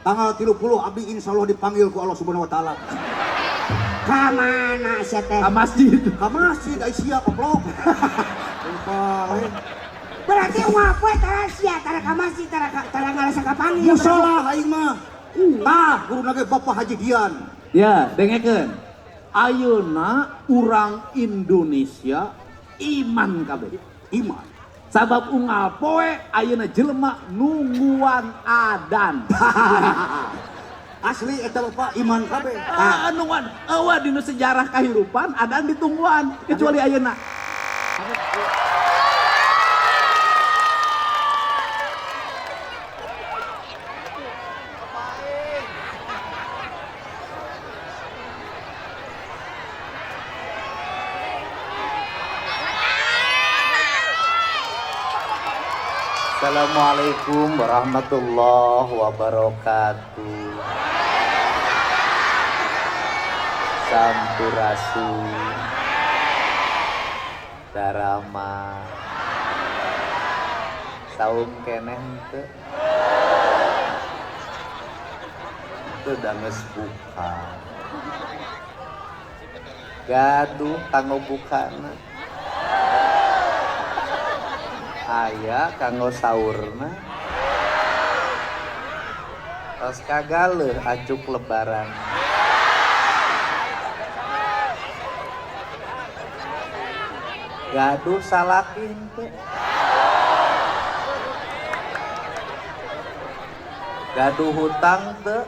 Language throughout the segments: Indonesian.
Tanggal 30 abdi insyaallah dipanggil ku Allah Subhanahu wa taala. Ka mana sia teh? Ke masjid. Ka masjid ai sia goblok. Berarti ngapoe tara sia tara ka masjid tara ngarasa kapanggil. Musola aing mah. Tah guruna ge Bapak Haji Dian. Ya, dengekeun. Ayeuna urang Indonesia iman kabeh. Iman. Sabab unggal poe ayeuna jelema nungguan adan. Asli eta Bapak iman kabeh. Nungguan eueuh dina sejarah kahirupan adan ditungguan kecuali ayeuna. Assalamualaikum warahmatullahi wabarakatuh. Sampurasun Darama saum keneh teu udah geus buka gaduh kanggo bukana aya kanggo saurna tos kagaleuh acuk lebaran gaduh salakin teh gaduh hutang teh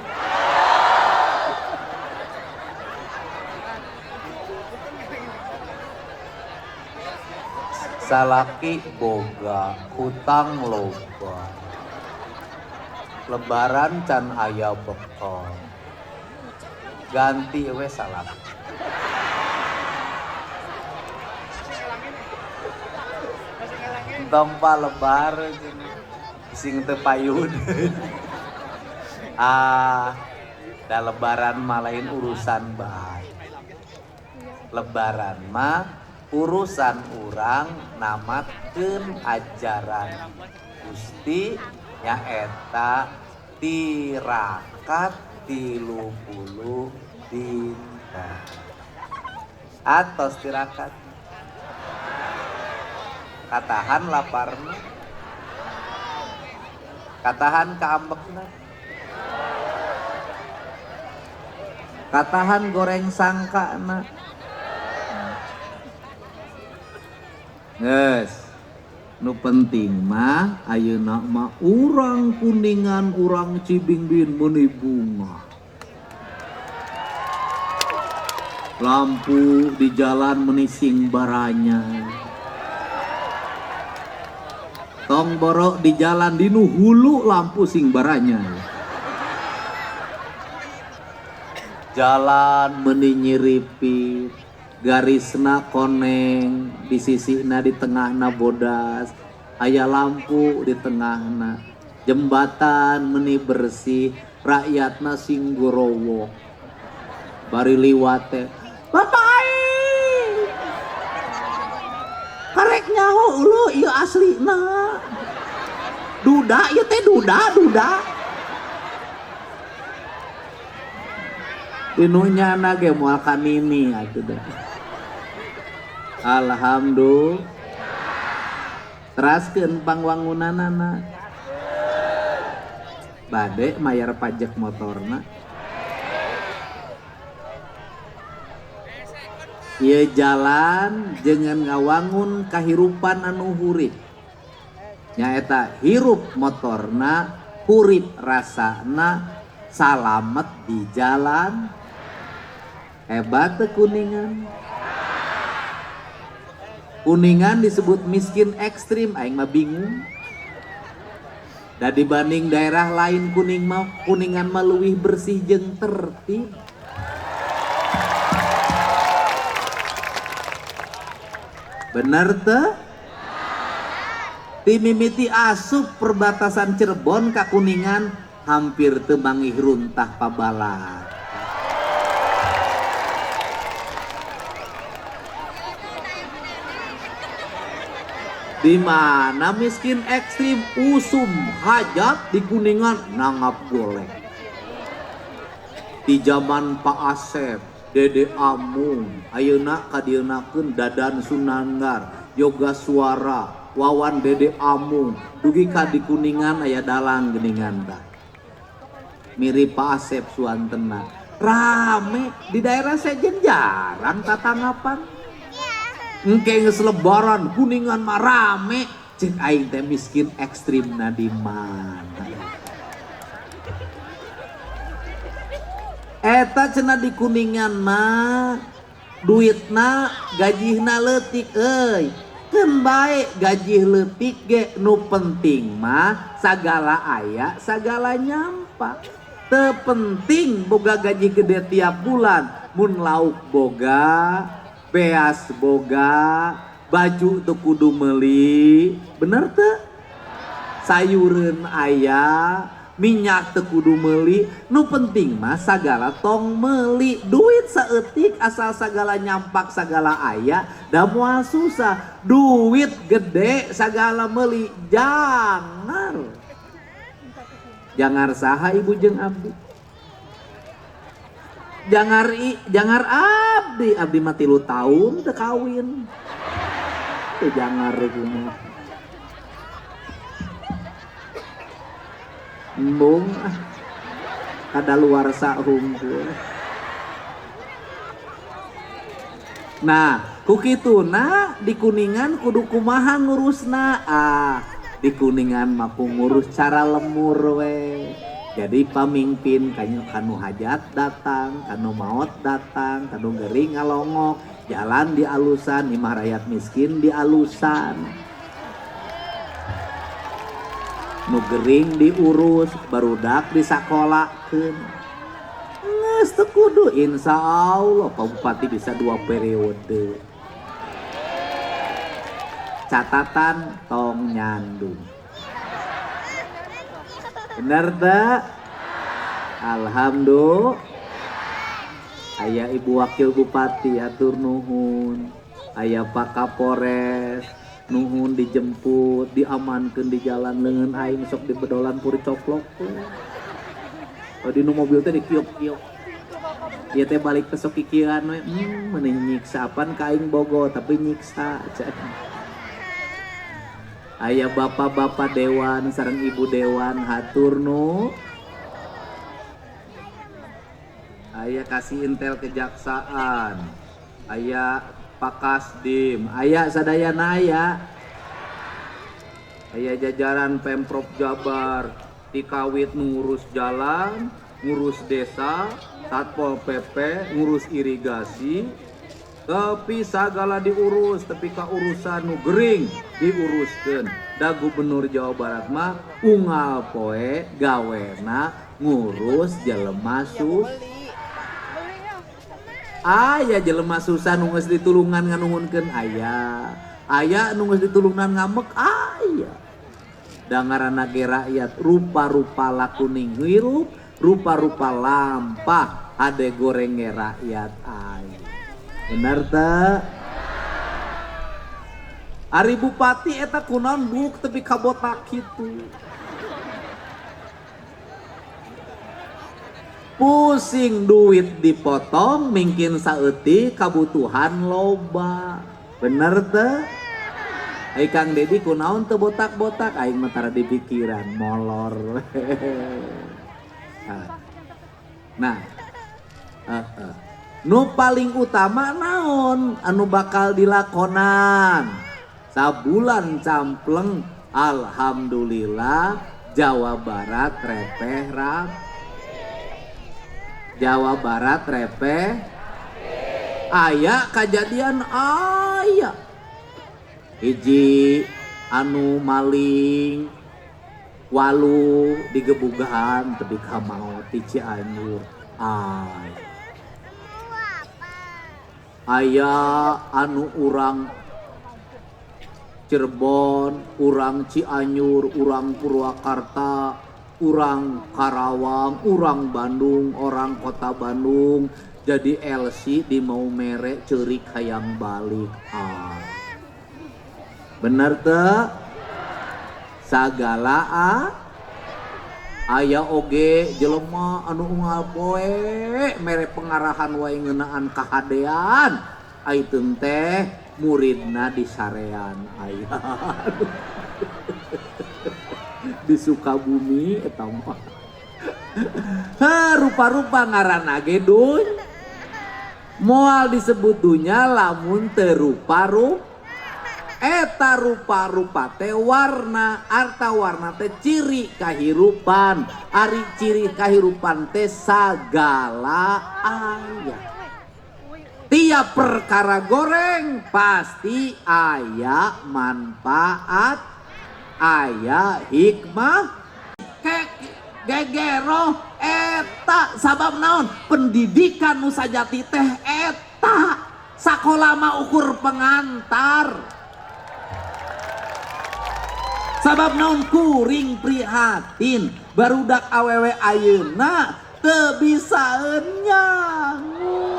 salaki boga hutang loba lebaran can aya bekal ganti we salaki tompa lebar sing teu payun da lebaran mah lain urusan bae lebaran mah urusan urang namatkeun ajaran Gusti nyaeta tirakat 30 dina atos tirakat katahan laparna katahan kaambekna katahan goreng sangkana Geus. Nu penting mah ayeuna mah urang Kuningan, urang Cibingbin meuni bunga. Lampu di jalan meuni sing baranya. Tong borok di jalan dinu hulu lampu sing baranya. Jalan meuni nyiripit. Garisna koneng di sisina di tengahna bodas aya lampu di tengahna jembatan meuni bersih rakyatna sing gorowo bari liwat teh Bapak aing karek nyaho ulu ieu aslina duda ieu teh duda dinunya nage moal kanini atuh dah. Alhamdulillah. Teraskeun pangwangunanana. Bade mayar pajak motorna. Ieu jalan jeung ngawangun kahirupan anu hurip. Nyaeta hirup motorna, hurip rasana, salamet di jalan. Hebat teh Kuningan. Kuningan disebut miskin ekstrim, aing mah bingung. Da dibanding daerah lain Kuningan mah leuwih bersih jeung tertib. Bener teh? Ti mimiti asup perbatasan Cirebon ka Kuningan hampir teu mangih runtah pabalat. Di mana miskin ekstrim usum hajat di Kuningan nangap golek. di zaman Pak Asep, Dede Amung, ayeuna kadienakeun Dadan Sunanggar, Yoga Suara, Wawan Dede Amung, dugi ka di Kuningan aya dalang geuningan tah. Mirip Pak Asep suantena. Rame di daerah sejen jarang tatanggapan. Engke geus lebaran Kuningan mah rame, cek aing teh miskin ekstrim na di mana. Eta cenah di Kuningan mah duitna gajihna leutik euy. Keun bae gaji leutik ge nu penting mah sagala aya sagala nyampa. Teu penting boga gaji gede tiap bulan, mun lauk boga, beas boga, baju teu kudu meuli, bener teu? Sayureun aya, minyak teu kudu meuli, nu penting mah sagala tong meuli. Duit saeutik asal sagala nyampak sagala aya, da moal susah. Duit gede sagala meuli, jangar. Jangar saha ibu jeung abdi? Jangar abdi mah 3 tahun teu kawin. Teu jangar kumaha. Embung kadaluarsa hungkul. Nah, ku kituna di Kuningan kudu kumaha ngurusna? Di Kuningan mah ngurus cara lemur we. Jadi pamimpin kanu hajat datang, kanu maot datang, kanu gering ngalongok, jalan di alusan, imah rakyat miskin di alusan. Nu gering diurus, barudak disakolakeun. Geus teu kudu insyaallah Pak Bupati bisa 2 periode. Catatan tong nyandung. Bener tak? Alhamdulillah. Aya Ibu Wakil Bupati atur nuhun. Aya Pak Kapolres nuhun dijemput, diamankeun di jalan leungeun aing sok di bedolan puri coplok. Oh di nu mobil teh dikiok-kiok. Ieu teh balik ke sok kikieuan we. Meuneun nyiksa apan ka aing bogo tapi nyiksa. Aya bapak-bapak dewan sareng ibu dewan hatur nu. Aya kasih intel kejaksaan. Aya Pak Kasdim, aya sadayana aya. Aya jajaran Pemprov Jabar, tikawit ngurus jalan, ngurus desa, Satpol PP, ngurus irigasi. Tapi sagala diurus, tapi ka urusan nu gering diuruskeun. Da Gubernur Jawa Barat mah unggal poe gawena ngurus jelema aya jelema susah nu geus ditulungan nganuhunkeun aya nu geus ditulungan ngamek aya. Da ngaranna ge rakyat rupa-rupa lakuning hirup, rupa-rupa lampah ade goreng ge rakyat aya. Bener teh? Ari bupati eta kunaon buk tepi kabotak kitu. Pusing duit dipotong mungkin saeutik kabutuhan loba. Bener teh? Ai Kang Dedi kunaon teu botak-botak aing mah tara di pikiran molor. Nah. Nu paling utama naon anu bakal dilakonan sabulan campleng. Alhamdulillah Jawa Barat repeh Jawa Barat repeh aya kajadian aya hiji anu maling walu digebugahan tepi ka maot di Cianjur. Aya anu urang Cirebon, urang Cianjur, urang Purwakarta, urang Karawang, urang Bandung, orang kota Bandung jadi LC di Maumere ceurik hayang balik. Bener teh? Sagala aya oge jelema anu unggal poe mere pengarahan wae ngeunaan kahadean ayeuna teh muridna di sarean aya di Sukabumi eta mah rupa-rupa ngaranna ge duny moal disebut dunya lamun teu rupa-rupa eta rupa-rupa teh warna arta warna teh ciri kahirupan ari ciri kahirupan teh sagala aya tiap perkara goreng pasti aya manfaat aya hikmah gegero eta sabab naon pendidikan nu sajati teh eta sakola mah ukur pengantar sabab naon kuring prihatin barudak awewe ayeuna teu bisaeun nyangu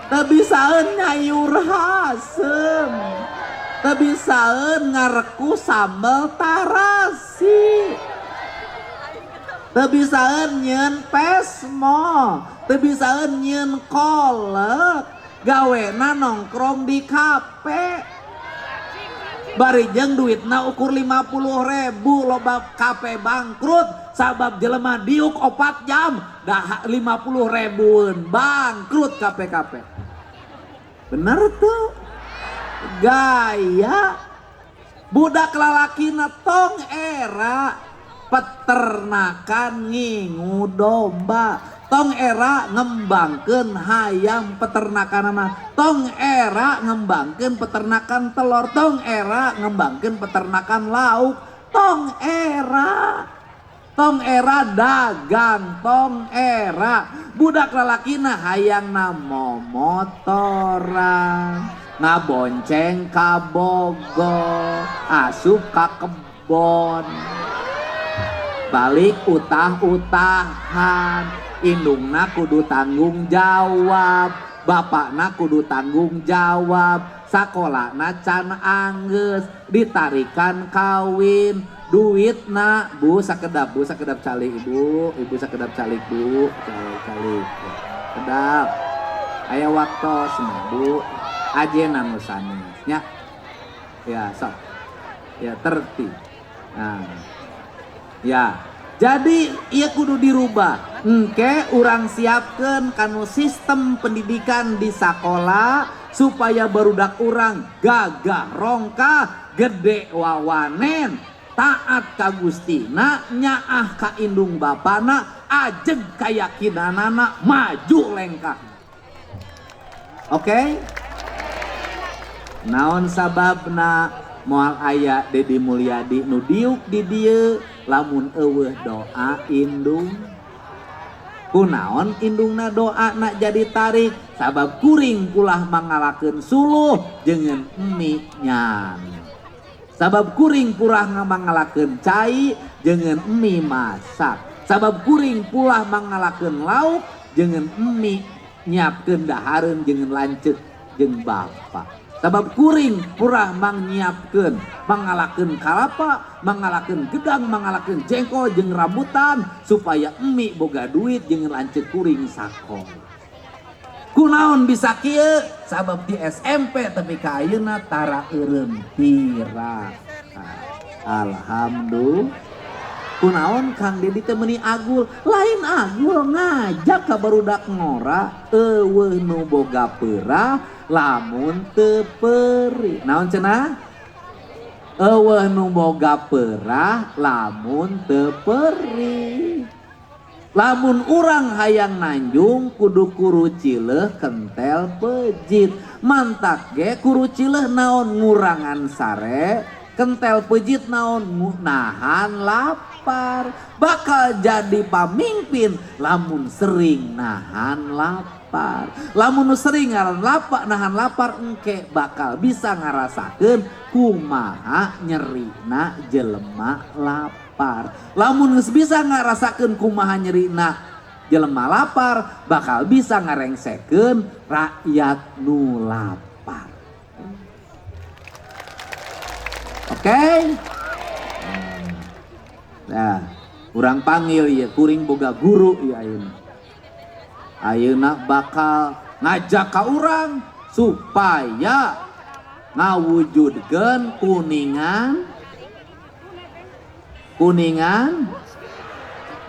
teu bisaeun nyayur hasem teu bisaeun ngareku sambal tarasi teu bisaeun nyeun pesmo teu bisaeun nyeun kolek gawena nongkrong di kafe bari jeung duitna ukur 50.000 loba kafe bangkrut sabab jelema diuk 4 jam dah 50.000 bangkrut kafe bener tuh gaya budak lalakina tong era peternakan ngingu domba tong era ngembangkeun hayam peternakan tong era ngembangkeun peternakan telur tong era ngembangkeun peternakan lauk tong era dagang tong era budak lalakina hayangna momotoran ngabonceng ka Bogor asup ka kebon balik utah-utahan indungna kudu tanggung jawab bapakna kudu tanggung jawab sakolana can anggeus ditarikan kawin duitna bu sakedap calik ibu sakedap calik bu calik kedap aya waktos mah bu ajeuna nu sanes nya ya sok ya tertib nah ya jadi ia kudu dirubah engke urang siapkeun kanu sistem pendidikan di sakola supaya barudak urang gagah rongkah gede wawanen taat ka Gustina nyaah ka indung bapana ajeg kayakinanana maju lengkah oke? Naon sababna moal aya Dedi Mulyadi nu diuk di dieu lamun eueuh doa indung kunaon indungna doa nak jadi tarik sabab kuring pulah mangalakeun suluh jeung emi nyan sabab kuring pulah mangalakeun cai jeung emi masak sabab kuring pulah mangalakeun lauk jeung emi nyiapkeun dahareun jeung lanceuk jeung bapa sabab kuring purah mangnyiapkeun mangalakeun kalapa mangalakeun gedang mangalakeun jengkol jeung rambutan supaya emi boga duit jeung lanceuk kuring sakola kunaon bisa kieu sabab di SMP tapi ka ayeuna tara eureun pira alhamdulillah kunaon Kang Dedi teh meuni agul lain agul ngajak ka barudak ngora eueuh nu boga peurah lamun teu peuri naon cenah eueuh nu boga peurah lamun teu peuri lamun urang hayang nanjung kudu kuru cileuh kentel pejit mantak ge kuru cileuh naon ngurangan sare kentel pejit naon nahan lapar bakal jadi pamimpin lamun sering nahan lapar lamun sering nahan lapar engke bakal bisa ngarasakeun kumaha nyerina jelema lapar lamun geus bisa ngarasakeun kumaha nyerina jelema lapar bakal bisa ngarengsekeun rakyat nu lapar. Oke, Nah, kurang panggil ya, kuring boga guru ya ayeuna. Ayeuna bakal ngajak ka urang supaya ngawujudkeun kuningan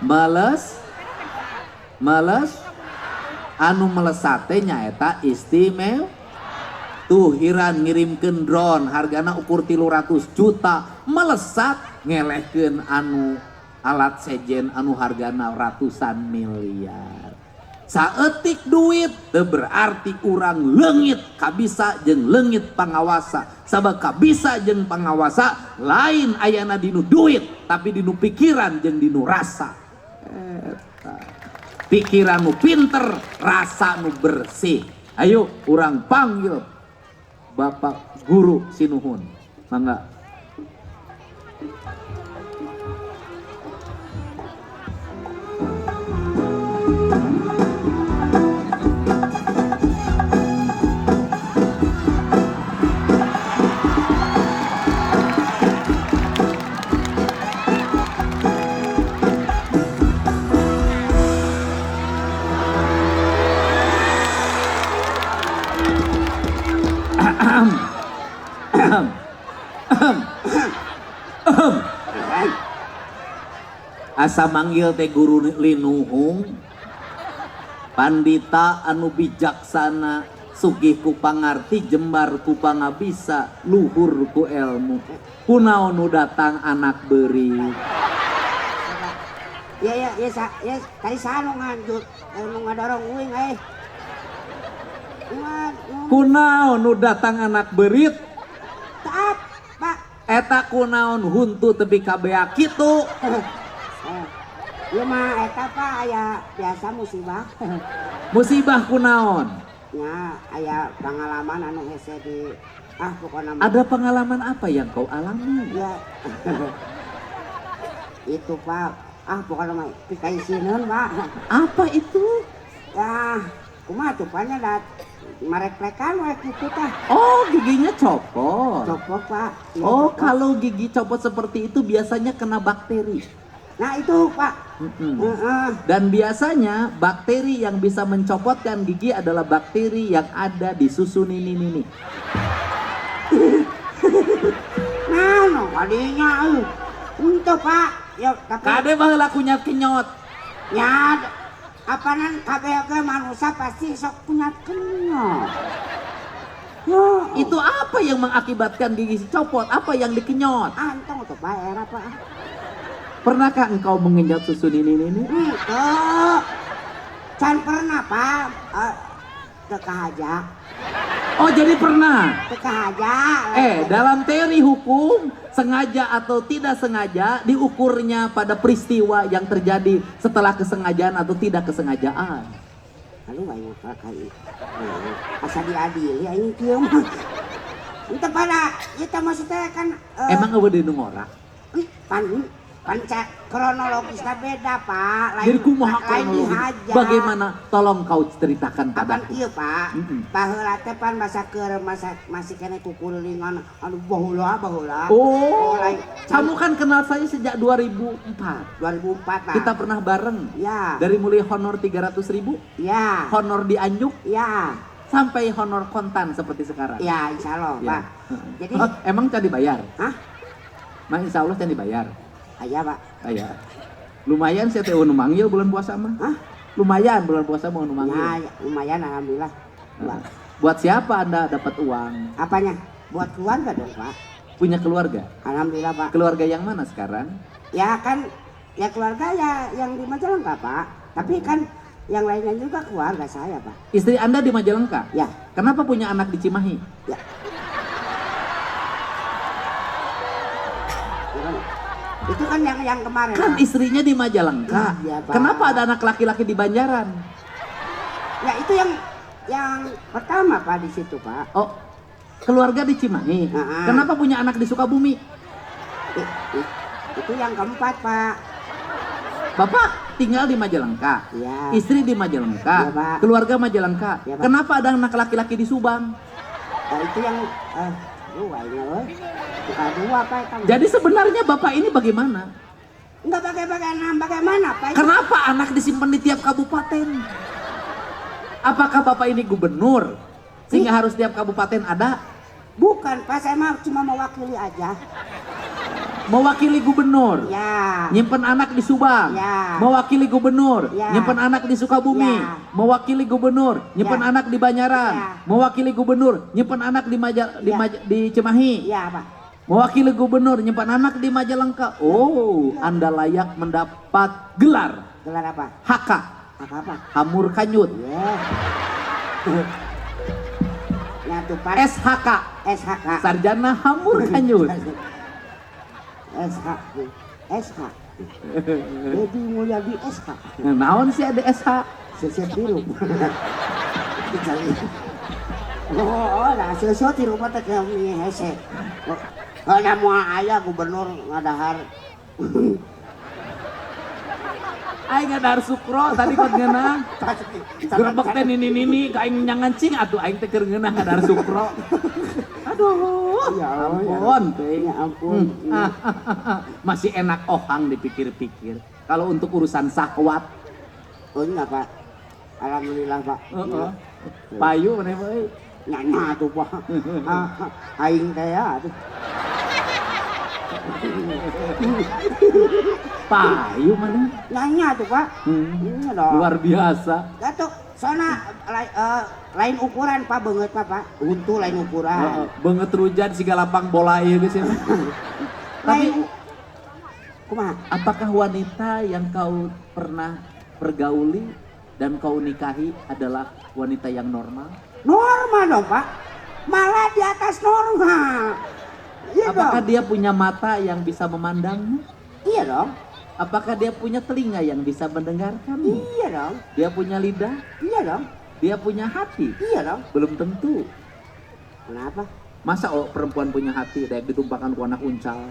meles anu melesat teh nyaeta istimewa. Tuh hiran ngirimkeun drone hargana ukur 300 juta melesat ngelehkeun anu alat sejen anu hargana ratusan miliar. Saeutik duit teu berarti urang leungit kabisa jeung leungit pangawasa. Sabab kabisa jeung pangawasa lain ayana dinu duit tapi dinu pikiran jeung dinu rasa. Pikiran nu pinter, rasa nu bersih. Ayo urang panggil Bapak Guru Sinuhun. Mangga. Asa manggil teh guru linuhung pandita anu bijaksana sugih ku pangarti jembar ku pangabisa luhur ku ilmu kunaon nu datang anak beuri. Ya tadi saya nu ngadorong uing Kunaon nu datang anak berit? Taat, Pak. Eta kunaon huntu tepi kabea kitu. Ieu mah eta Pak aya biasa musibah. Musibah kunaon? Ya, aya pengalaman anu hese di pokona mah. Ada pengalaman apa yang kau alami? Ya. Itu Pak, pokona mah pikaisieun Pak. Apa itu? Ya, kumaha tuh Paknya dat marek-rekan we kitu tah. Oh, giginya copot. Copot Pak. Ya, Oh, copot. kalau gigi copot seperti itu biasanya kena bakteri. Nah itu Pak. Dan biasanya bakteri yang bisa mencopotkan gigi adalah bakteri yang ada di susu nini. Nah, no kadinya untuk Pak. Ya, tapi Kade baheula kunyat kenyot. ya apanan kabeh manusia pasti sok punya kenyot. Oh, Itu apa yang mengakibatkan gigi copot? Apa yang dikenyot? antong tuh Pak era Pak. Pernahkah engkau mengenyot susu nini? Itu can pernah Pak. Teka aja. Oh, jadi pernah. Teka aja. Dalam teori hukum, sengaja atau tidak sengaja diukurnya pada peristiwa yang terjadi setelah kesengajaan atau tidak kesengajaan. Lalu banyak kali. Asa diadili ini kieu mah. Itu pada kita maksudnya kan Emang eueuh di nu ngora? Pancak kronologisnya beda Pak. Jadi kumaha lain kronologi? dihajar. Bagaimana? Tolong kau ceritakan Kapan padaku. ieu Pak? Baheula teh pan masih kene kukulingan anu baheula. Oh, lain. kamu kan kenal saya sejak 2004. 2004 Pak. Kita pernah bareng. Ya. Dari mulai honor 300.000, Ya. honor di Anjuk, Ya. sampai honor kontan seperti sekarang. Ya, insyaallah Ya. Pak. Jadi Oh, emang can dibayar? hah? Mah insya Allah can dibayar. Aya Pak. Ayah. Lumayan saya teh nu manggil bulan puasa mah. Hah? Lumayan bulan puasa mau nu manggil. Ya, lumayan alhamdulillah. Pak. Buat siapa Anda dapat uang? Apanya? Buat keluarga dong Pak. Punya keluarga? Alhamdulillah Pak. Keluarga yang mana sekarang? Ya kan, ya keluarga ya yang di Majalengka Pak. Tapi kan yang lainnya juga keluarga saya Pak. Istri Anda di Majalengka? Ya, Kenapa punya anak di Cimahi? ya. Itu kan yang kemarin Kan Pak. istrinya di Majalengka. Iya, Pak. Kenapa ada anak laki-laki di Banjaran? Ya itu yang pertama Pak di situ Pak. Oh, keluarga di Cimahi. Kenapa punya anak di Sukabumi? Itu yang keempat Pak. Bapak tinggal di Majalengka. Ya. Istri di Majalengka. Iya, Pak. Keluarga Majalengka. Iya, Pak. Kenapa ada anak laki-laki di Subang? Itu yang dua ini loh. Bukan dua Pak. Itu. Jadi sebenarnya Bapak ini bagaimana? Enggak bagaimana Pak? Kenapa anak disimpan di tiap kabupaten? Apakah Bapak ini gubernur? Sehingga harus tiap kabupaten ada? Bukan Pak, saya mah cuma mewakili aja. Mewakili gubernur? Ya. Nyimpen anak di Subang? Ya. Mewakili gubernur? Ya. Nyimpen anak di Sukabumi? Ya. Mewakili gubernur? Nyimpen Ya. anak di Banyaran? Ya. Mewakili gubernur? Nyimpen anak di di Cimahi? Iya Pak. Mewakili gubernur? Nyimpen anak di Majalengka? Oh, Anda layak mendapat gelar Gelar apa? HK, Apa? Hamur Kanyut. Ya. Ya tuh Pak. SHK, SHK. Sarjana Hamur Kanyut. SH. Jadi Mulyadi SH. Nah, naon sih ada SH? Sesiap biru. Oh, lah sesiap di rumah teh kami hese. Ada mau ayah gubernur ngadahar. Aing ngadahar sukro tadi kod ngeunah. Gerbek teh nini ka aing nyangancing atuh aing teh keur ngeunah ngadahar sukro. Aduh, Ya Allah, ya ampun teh. Ya ampun. Masih enak ohang dipikir-pikir. Kalau untuk urusan syahwat, Oh enggak Pak. Alhamdulillah Pak. payu mana euy. Nyanya tuh Pak. Aing teh ya tuh. Payu mana? Nyanya tuh Pak. Iya dong. Luar biasa. Gatuk, soalnya lain ukuran Pak, banget Pak. Untuk lain ukuran. Banget rujan siga lapang bola ieu geus ya. Tapi Lain kumaha? apakah wanita yang kau pernah pergauli dan kau nikahi adalah wanita yang normal? Normal dong Pak. Malah di atas normal. Iya Apakah dong. dia punya mata yang bisa memandangmu? Iya dong. Apakah dia punya telinga yang bisa mendengarkanmu? Iya dong. Dia punya lidah? Iya dong. Dia punya hati? Iya dong. Belum tentu. Kenapa? Masa perempuan punya hati kayak ditumpahkan ku anak uncal?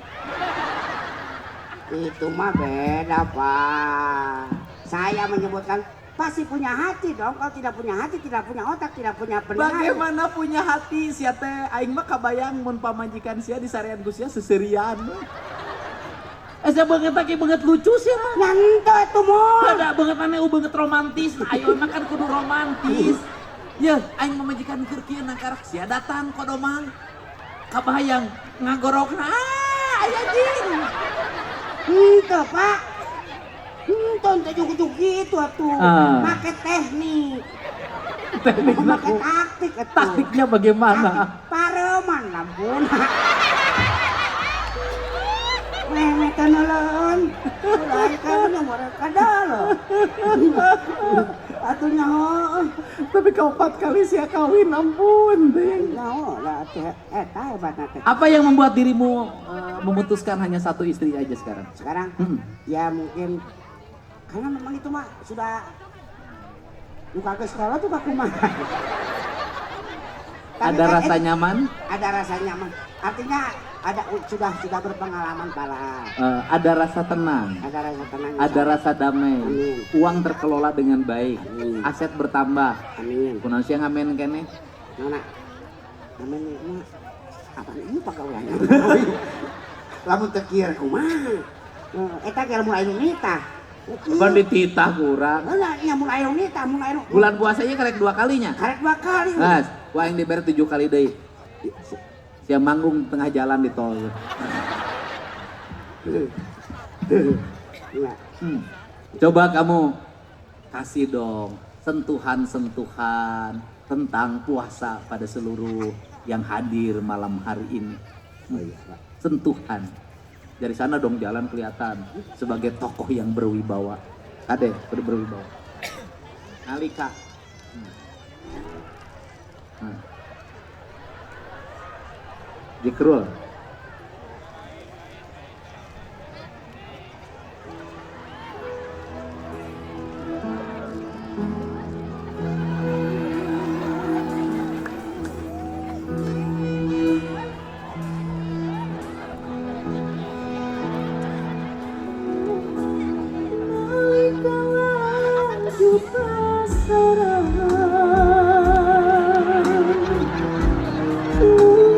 Itu mah beda Pak. Saya menyebutkan pasti punya hati dong. Kalau tidak punya hati, tidak punya otak, tidak punya pendengar. Bagaimana punya hati sia teh aing mah kabayang mun pamajikan sia di sarean ku sia seserian. Asa banget lagi banget lucu sih mah. Nyanto itu mah. Ada banget aneh banget romantis. Ayo mah kan kudu romantis. Ya, aing mamajikan keur kieu nangkarak sia datang kodomang. Kabayang ngagorokna. Aya jing. Itu Pak. Tonton juk-juk gitu atuh. Pakai teknik. Tekniknya Pakai taktik atuh. taktiknya bagaimana? Pareman lampun. Nenek kenalan. Lain kan nomor kadalo. Atunya ho. Tapi kau 4 kali sia kawin ampun deh. Nyaho lah teh eta hebatna teh. Apa yang membuat dirimu memutuskan hanya satu istri aja sekarang? Sekarang ya mungkin karena memang itu mah sudah luka ke sekolah tuh aku mah. Tapi Ada kan, rasa nyaman? Ada rasa nyaman. Artinya ada sudah berpengalaman pala. Ada rasa tenang, Ada rasa tenang. ada rasa damai, Amin. uang terkelola dengan baik, Amin. aset bertambah. Amin. Kunaon sia ngamen kene? Mana? Amin ini mah apa ini pagawaian? Lamun teu kieu Kumaha? Eta kira mulai nita. Bukan dititah kurang. Nah, nya mulai nita, mulai Bulan puasanya karek 2 kalinya. karek 2 kali. Mas, wah yang dibayar 7 kali deui. Sia manggung tengah jalan di tol. Iya. Coba kamu kasih dong sentuhan-sentuhan tentang puasa pada seluruh yang hadir malam hari ini. Oh iya, Pak. Sentuhan. Dari sana dong jalan kelihatan sebagai tokoh yang berwibawa. Kade, berwibawa. Nalika. Jikrul.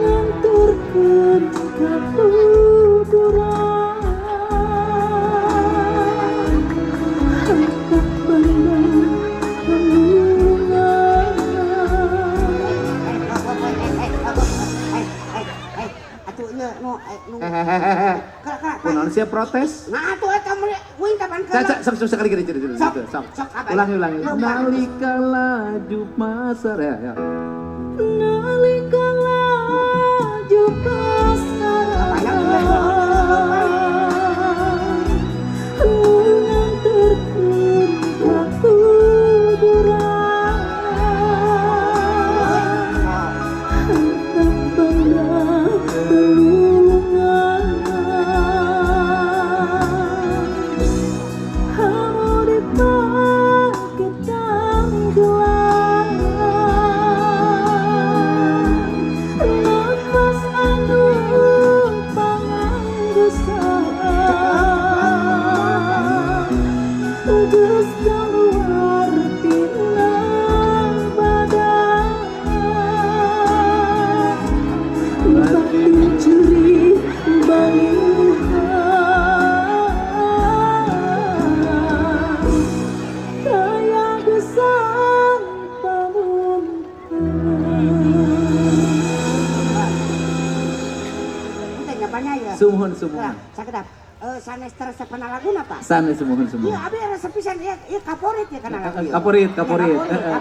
Menganturkan siap protes. Nah atuh eta mah uing kapan Sok sekali gini cerita. Sok apa? Ulangi. Sok. Nalika laju masa ya. Nalika laju masa. Sumuhun. Sakedap. Sanes terasa pernah lagu apa? Sanes sumuhun. Iya, abi rasa pisan ieu kaporit ya kana lagu. Kaporit.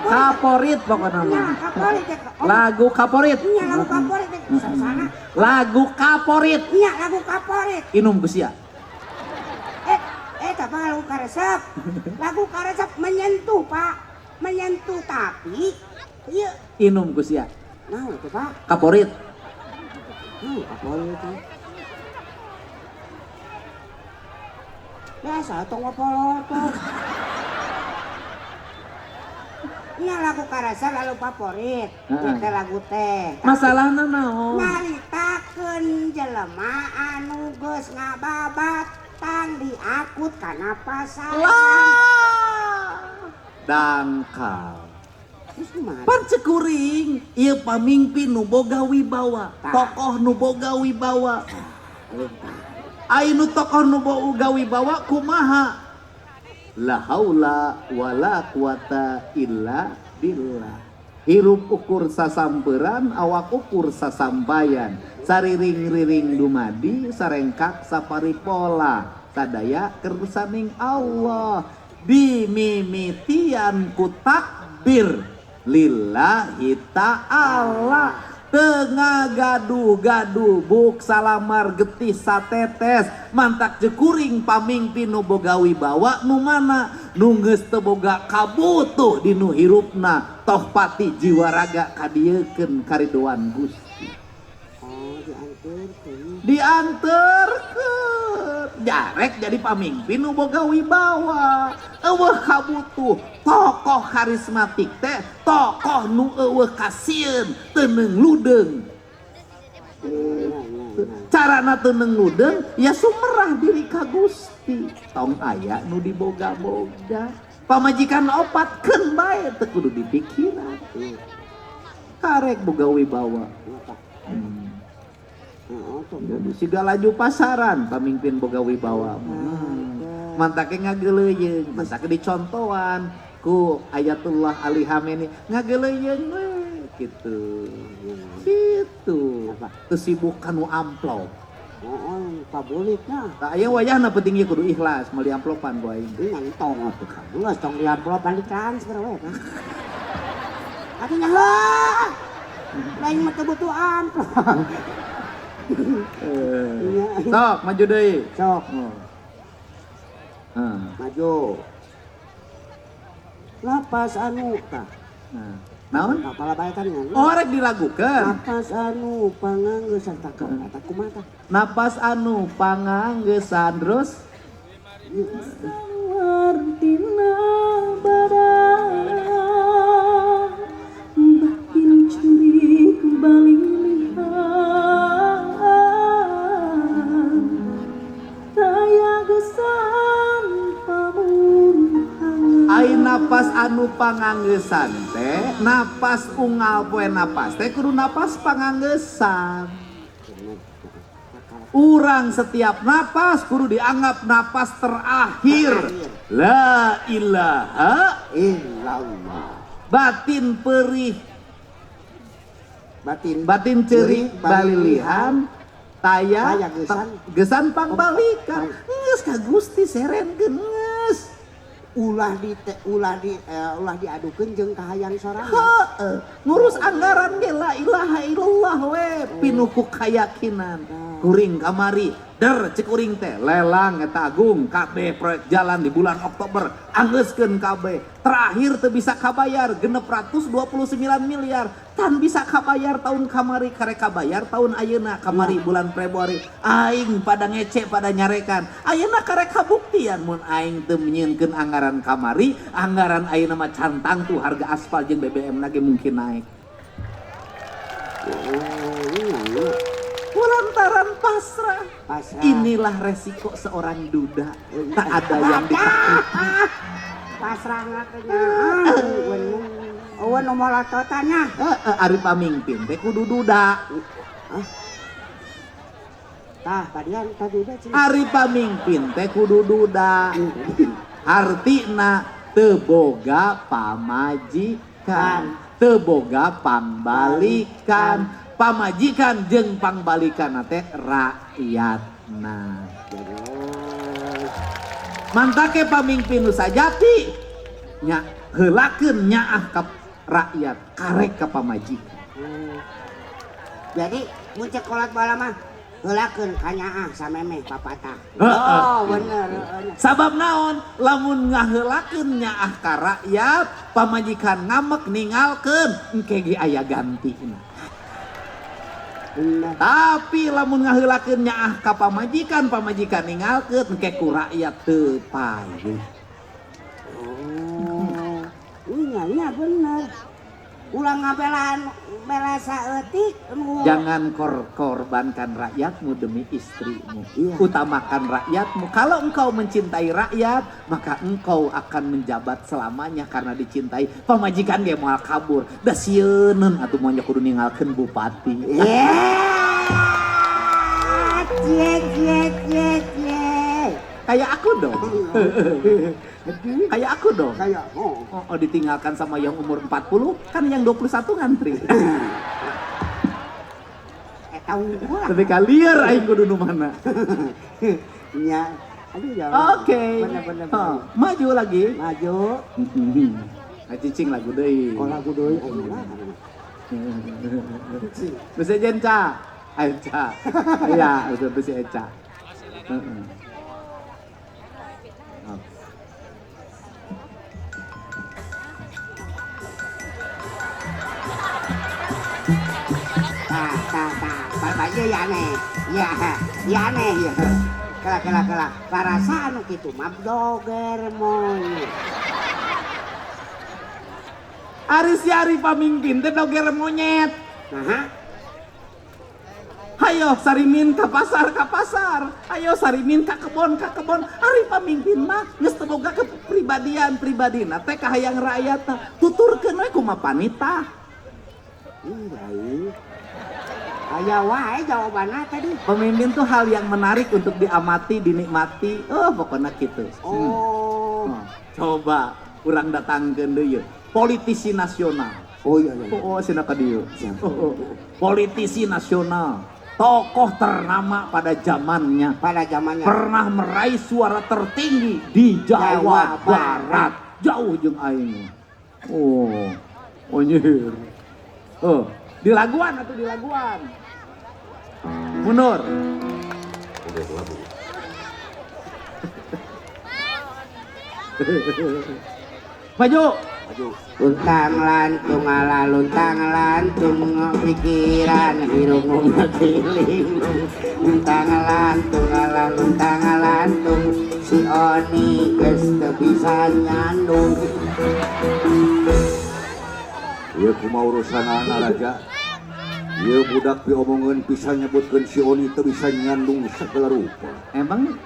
Kaporit pokoknya Iya, mah. kaporit ya. Lagu kaporit. Iya, lagu kaporit ya. Sana. Lagu kaporit. Iya, lagu kaporit. Inum geus ya. Apa lagu karesep? Lagu karesep menyentuh, Pak. Menyentuh tapi iya. Inum geus ya. Nah, itu, Pak. Kaporit. Kaporit. Biasa tong ngopolotok. Nya lagu karesep lalu favorit. Teh lagu teh. Masalahna naon? Naritakeun jelema anu geus ngababat tang diakut kana pasangan. Dangkal. Terus kumaha? Pancekuring, ieu pamimpin nu boga wibawa, tokoh nu boga wibawa. Ainu tokoh nu boga wibawa kumaha? La haula wala quwata illa billah. Hirup ukur sasamperan, awak ukur sasampayan. Sariring-riring dumadi, sarengkak saparipola. Sadaya kersaning Allah. Dimimitian ku takbir lillahi ta'ala. Tengah gaduh-gaduh buk salamar getih satetes mantak jekuring pamimpin nu boga wibawa nu mana nu geus teu boga kabutuh di nu hirupna toh pati jiwa raga kadiekeun karidoan Gusti. Dianterkeun jarek jadi pamimpin nu boga wibawa eueuh kabutuh tokoh karismatik teh tokoh nu eueuh kasieun teuneng ludeung. Carana teuneng ludeung ya sumerah diri ka Gusti tong aya nu diboga-boga pamajikan opatkeun bae teu kudu dipikiran karek boga wibawa. Jadi siga laju pasaran pamimpin boga wibawa. Mantake ngageleuyeung, mantake dicontohan ku Ayatullah Ali Khamenei ngageleuyeung we kitu. Kitu. Teu sibuk kanu amplop. Pabolitna. Tah aya wayahna penting ieu kudu ikhlas meuli amplopan ku aing. Ngantong atuh kamu geus tong di amplopan ditransfer we. Atuh nyaho. Lain mah teu butuh amplop. Sok maju deui. Sok. Maju. Lapas anu tah. Naon? Kepala baetan ngan. Oh rek dilagukeun. Lapas anu panganggeusan tah eta kumaha tah? Napas anu panganggeusan terus Wartina badan batin curi baling napas anu panganggeusan teh napas unggal poe napas teh kudu napas panganggeusan. Urang setiap napas kudu dianggap napas terakhir. La ilaha illallah. Batin perih batin ceurik balilihan Taya Taya gesan. gesan pangbalikan. Geus ka Gusti serenkeun geus. Ulah diadukeun jeung kahayang sorangan. Heeh, ngurus anggaran ge la ilaha illallah we pinuku kayakinan. Kuring kamari cek kuring teh lelang eta agung KB proyek jalan di bulan Oktober anggeuskeun KB terakhir teu bisa kabayar 629 miliar tan bisa kabayar tahun kamari karek kabayar tahun ayeuna kamari bulan Februari aing pada ngece pada nyarekan ayeuna karek kabuktian mun aing teu nyieunkeun anggaran kamari anggaran ayeuna mah cantang tuh harga aspal jeung BBM lagi mungkin naik. Lantaran pasrah. Inilah resiko seorang duda. Tak ada yang ditakuti. Pasrah ngatanya. Eueun nu molototanya. Ari pamimpin teh kudu duda. Tah, tadian duda cenah. Ari pamimpin teh kudu duda. Artina teu boga pamajikan, teu boga pambalikan. Pamajikan jeung pangbalikan teh rakyatna. Mantake pamimpin nu sajati nya heulakeun nyaah ka rakyat karek ka pamajikan. Jadi mun cek kolot bala mah heulakeun ka nyaah samemeh papatah. Oh bener. Sabab naon lamun ngaheulakeun nyaah ka rakyat pamajikan ngamek ningalkeun engke ge aya gantina. Tapi lamun ngaheulakeun nyaah ka pamajikan ninggalkeun engke ku rakyat teu payu. Iya bener. Ulang ngabelaan bela saeutik. Jangan korbankan rakyatmu demi istrimu. Iya. Utamakan rakyatmu. Kalau engkau mencintai rakyat, maka engkau akan menjabat selamanya karena dicintai. Pamajikan ge moal kabur. Da sieun atuh moal kudu ninggalkeun bupati. Kayak aku dong. Kayak aku dong. Kayak Oh, ditinggalkan sama yang umur 40, kan yang 21 ngantri. Tapi kalian aing kudu nu mana? Iya. Aduh ya. Oke. Bener. Maju lagi. Maju. Cicing lagu deui. Oh lagu deui. Bisa jenca. Ayo ca. Iya, udah bisa eca. Bapak ya aneh. Ya aneh ya. Kela. Parasa anu kitu mah doger moy. Ari si Ari pamimpin teh doger monyet. Nah. Hayo sarimin ka pasar. Hayo sarimin ka kebon. Ari pamimpin mah geus teu boga kepribadian teh ka hayang rakyatna. Tuturkeun we kumaha panitah. Aya wae jawabanna tadi. Pemimpin tuh hal yang menarik untuk diamati, dinikmati. Oh, pokoknya gitu. Coba urang datangkeun deui. Politisi nasional. Oh iya. Oh, cenah ka dieu. Politisi nasional. Tokoh ternama pada zamannya. Pernah meraih suara tertinggi di Jawa Barat. Jauh jeung aing. Oh nyir. Di Laguan. Mundur. Maju. Luntang lantung pikiran hirup ngatiling. Luntang lantung si Oni geus teu bisa nyandung. Ieu kumaha urusanana raja. Ieu budak diomongeun bisa nyebutkeun si Oni teu bisa nyandung segala rupa. Emang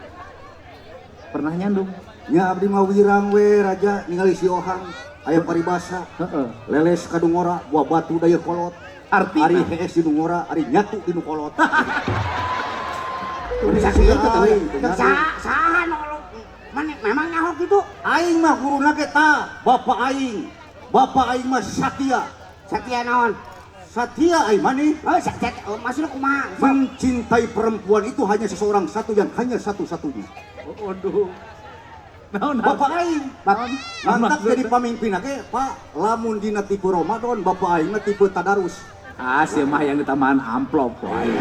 pernah nyandung? Nya abdi mah wirang we raja ningali si Ohang aya paribasa. Leles ka dungora buah batu daya kolot. Artina Ari hees di dungora, ari nyatu di nu kolot. Bisa kieu teh. Saha nu memang nyaho kitu? Aing mah guruna ge tah, bapak aing. Bapak aing mah Satya. Satya naon? Satya Aimani, Maksudnya kumaha? mencintai perempuan itu hanya seseorang satu yang hanya satu-satunya. Waduh. Naon Bapak Aing, Bapak, mantap jadi pamimpin ake, Pak. Lamun dina tipe Ramadan, Bapak Aing mah tipe tadarus. Ah, si mah yang ditamaan amplop wae.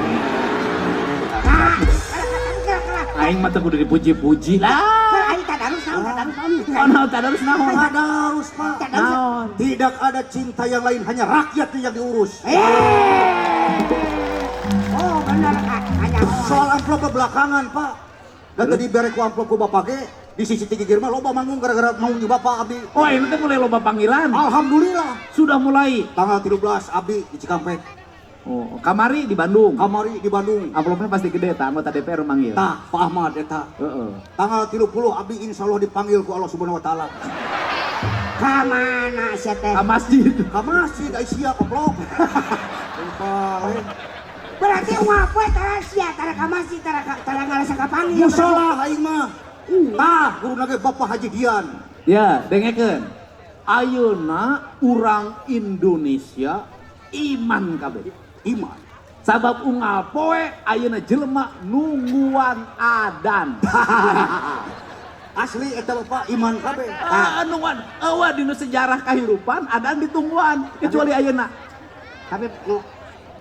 Aing mah teh kudu dipuji-puji lah. Aing tadarus naon? Naon tadarus naon? Tadarus, Pak. Naon? Tidak ada cinta yang lain, hanya rakyat yang diurus. Oh benar Kak, hanya Soal amplop belakangan, Pak. Dan tadi bere ku amplop ku Bapak ge, di sisi tiga mah loba manggung gara-gara manggung di Bapak abdi. Oh, ini teh mulai loba panggilan. Alhamdulillah. Sudah mulai. Tanggal 13 abdi di Cikampek, Oh, kamari di Bandung. kamari di Bandung. Amplopnya pasti gede, tak anggota DPR manggil. Tah, Pak Ahmad eta. Heeh. Tanggal 30 abdi insyaallah dipanggil ku Allah Subhanahu wa taala. kamana sia teh? Ka masjid. Ka masjid ai siap amplop. Paling Berarti ngapoe tara sia tara ka masjid tara ngarasa ka panggil. musola aing mah. Tah, guruna ge Bapak Haji Dian. Ya, dengekeun. Ayeuna urang Indonesia iman kabeh. Iman. Sabab unggal poe ayeuna jelema nungguan adan. Asli eta Bapak iman kabeh. Nungguan eueuh dina sejarah kahirupan adan ditungguan kecuali ayeuna. Tapi nu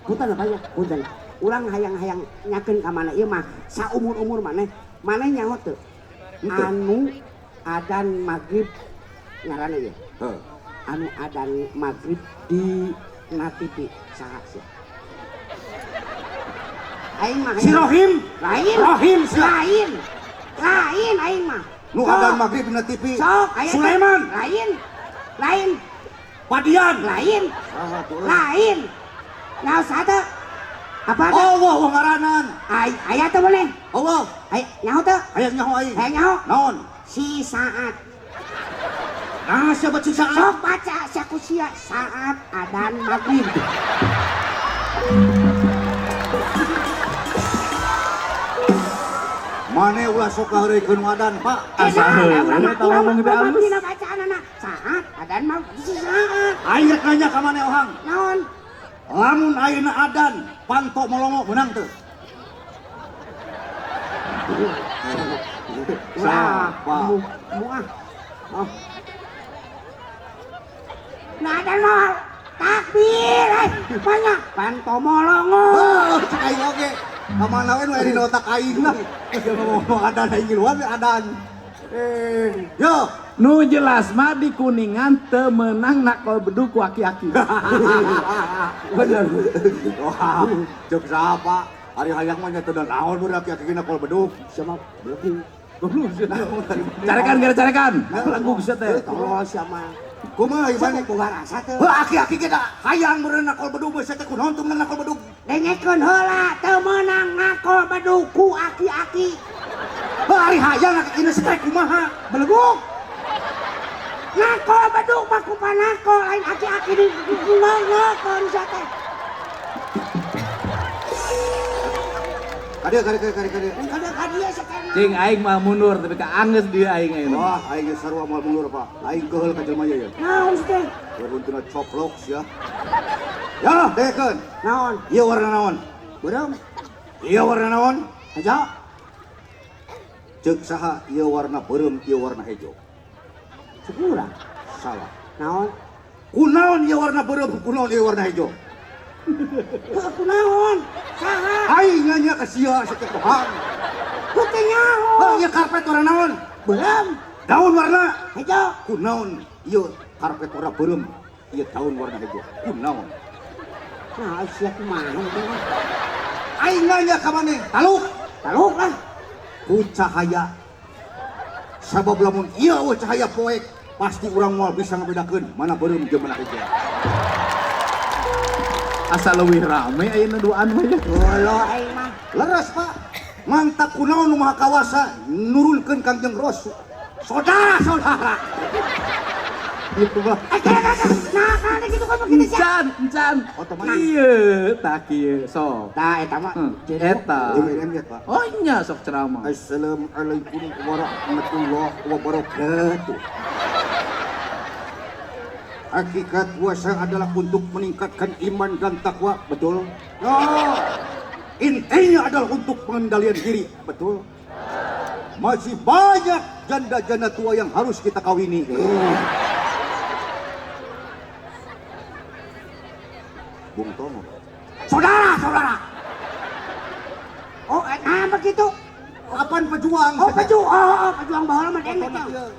punten apa ya? Punten. Urang hayang-hayang nyakeun ka mana ieu mah saumur-umur maneh nyaho teu? Anu adan maghrib ngaranna ieu. Heuh. Anu adan maghrib di na TV saha sia? Aing mah Si Rohim. lain. Rohim sia. Lain aing mah. Nu adan maghrib dina TV. Sok aya teh. Sulaiman. Lain. Padian. Lain. Saha tuh? Lain. Naon sate? Apa teh? Allah wah ngaranan. Aya teh boleh. Allah. Aya nyaho teh? Hayang nyaho aing. Hayang nyaho? Naon? Si saat. Nah, siapa sisa? Sok baca saku sia saat adan maghrib. Mane ulah sok kahareukeun wadan, Pak. Tahu ngomong teh alus. Dina bacaanana saat adan maghrib si saat. Aing rek nanya ka mane ohang. Naon? Lamun ayeuna adan, panto molongo menang teu? Wah, Pak. muah. Oh. Nah, adan mau takbir, banyak pantomolongo. Oh, cek aing oge. Ka mana we nu aya di otak aing lah. Geus ngomong adan aing luar adan. Yo, Nu jelas mah di Kuningan teu meunang nakol bedug ku aki-aki. bener. Wah, cek siapa? Ari hayang mah nya teu naon budak aki-aki kol bedug. Sama belum. Carekan gara carekan. Lagu bisa teh. Tolong sama. Kumaha ieu Mana mane? boga rasa teu. Heuh, aki-aki kita hayang beunang nakol bedug we teh kunaon teu menang nakol bedug. Dengekeun heula teu meunang ngakol badug ku aki-aki. Heuh, ari hayang aki ini strek kumaha? Beleguk. Ngakol badug mah ku panakol lain aki-aki di ngakon sia teh. Kade. Kada kadia sakarna. Cing aing mah mundur tapi ka angeus dia aing ayeuna. Wah, aing geus sarua moal mundur, Pak. Aing keheul ka jelema ieu ya. Naon teh? Beruntuna coplok sia. Ya, dekeun. Naon? Ieu warna naon? Beureum. Ieu warna naon? Aja. Ceuk saha ieu warna beureum, ieu warna hejo. Sepura. Salah. Naon? Kunaon ieu warna beureum, kunaon ieu warna hejo? Aku naon? Saha? Aing nanya ka sia sakit pohang. Ku teh nyaho. Oh, ieu karpet warna naon? Beureum. Daun warna. Hejo. Kunaon ieu karpet warna beureum, ieu daun warna hejo. Kunaon? Nah, sia kumaha teh? Aing nanya ka maneh, taluk. Taluk lah. Ku cahaya. Sabab lamun ieu we cahaya poek, pasti urang moal bisa ngabedakeun mana beureum jeung mana hejo. Asa leuwih rame ayeuna duaan mah ya. Golo aing mah. Leres, Pak. Mantap kunaon nu maha kawasa nurunkeun Kangjeng Rasul. Saudara. Gitu bah. Nah, kana gitu kan begini sia. Encan. Otomatis. Ieu tak ieu sok. Tah eta mah. Eta. Lihat, Pak. Oh nya sok ceramah. Assalamualaikum warahmatullahi wabarakatuh. Hakikat puasa adalah untuk meningkatkan iman dan takwa, betul? Oh, intinya adalah untuk pengendalian diri, betul? Masih banyak janda-janda tua yang harus kita kawini. Bung Tomo. Saudara. Oh, begitu. Kapan pejuang? Oh, pejuang baheula mah deng teh.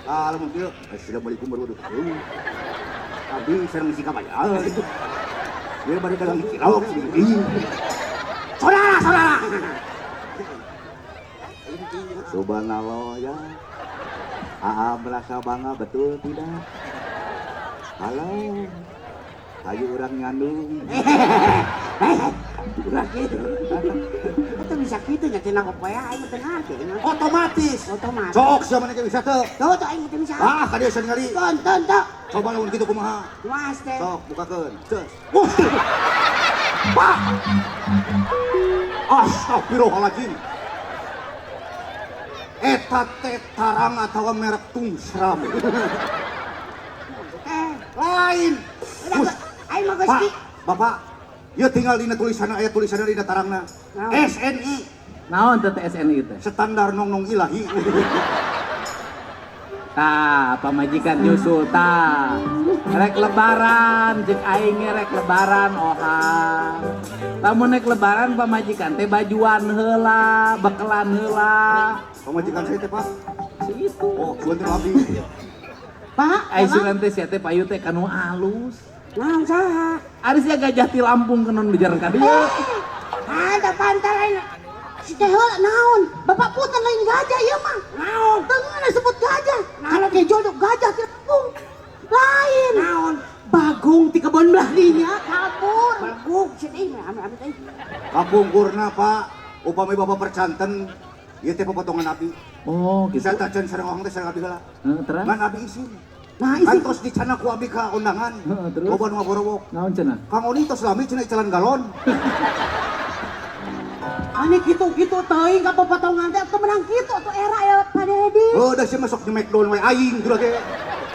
Alamun kieu, assalamualaikum warahmatullahi wabarakatuh. Abi sareng si kabayar. Dia bari ka lang cilok sendiri. Saudara. Subhanallah ya. Aa merasa bangga betul tidak? Halo. Ayo orang ngandung. Ulah kitu. Itu bisa kitu nya cenah popoe aing teu ngarti. Otomatis. Otomatis. Sok siapa nih bisa tuh? Tuh aing teu bisa. Ah, kadieu sekali. Tonton tuh. Coba lawan gitu kumaha? Mas teh. Sok bukakeun. Cus. Pak. Astagfirullahaladzim. Eta teh tarang atawa merek tungsram. Lain. Aing mah geus Pak, Bapak, ya tinggal dina tulisanna aya tulisanna dina tarangna. SNI, Naon teh SNI teh? standar nong ilahi. Tah, pamajikan nyusul tah. Rek lebaran, jeung aing ge rek lebaran ohang. Lamun rek lebaran pamajikan teh bajuan heula, bekelan heula. Pamajikan saya teh, Pak. Si itu. Oh, suan teh abdi. Pak, Ai sugan teh sia teh payu teh kanu alus. naon saha? Ari sia gajah ti Lampung kenon bijar ka dieu. Ada pantal lain. Si teh heula naon? Bapak putan lain gajah ieu mah. Naon? Tengah sebut gajah. Kalau ge jodoh gajah ti Lampung. Lain. Naon? Bagung ti kebon belah dinya kabur. Bagung si teh ame teh. Kapungkurna, Pak. Upami Bapak percanten, ieu teh potongan abdi. Oh, gitu. Bisa tacan sareng orang teh sareng abdi heula. Terus? Ngan abdi isin. Nah, isi Kantos dicana ku abdi ka undangan. Terus? Loba nu ngaborowok. Naon cenah? Kang Oni tos lami cenah icalan galon. ane gitu-gitu teuing ka pepotongan teh teu menang kitu atuh era ya Pak Dedi. Oh, da sia masuk di McDonald we aing gitu ge.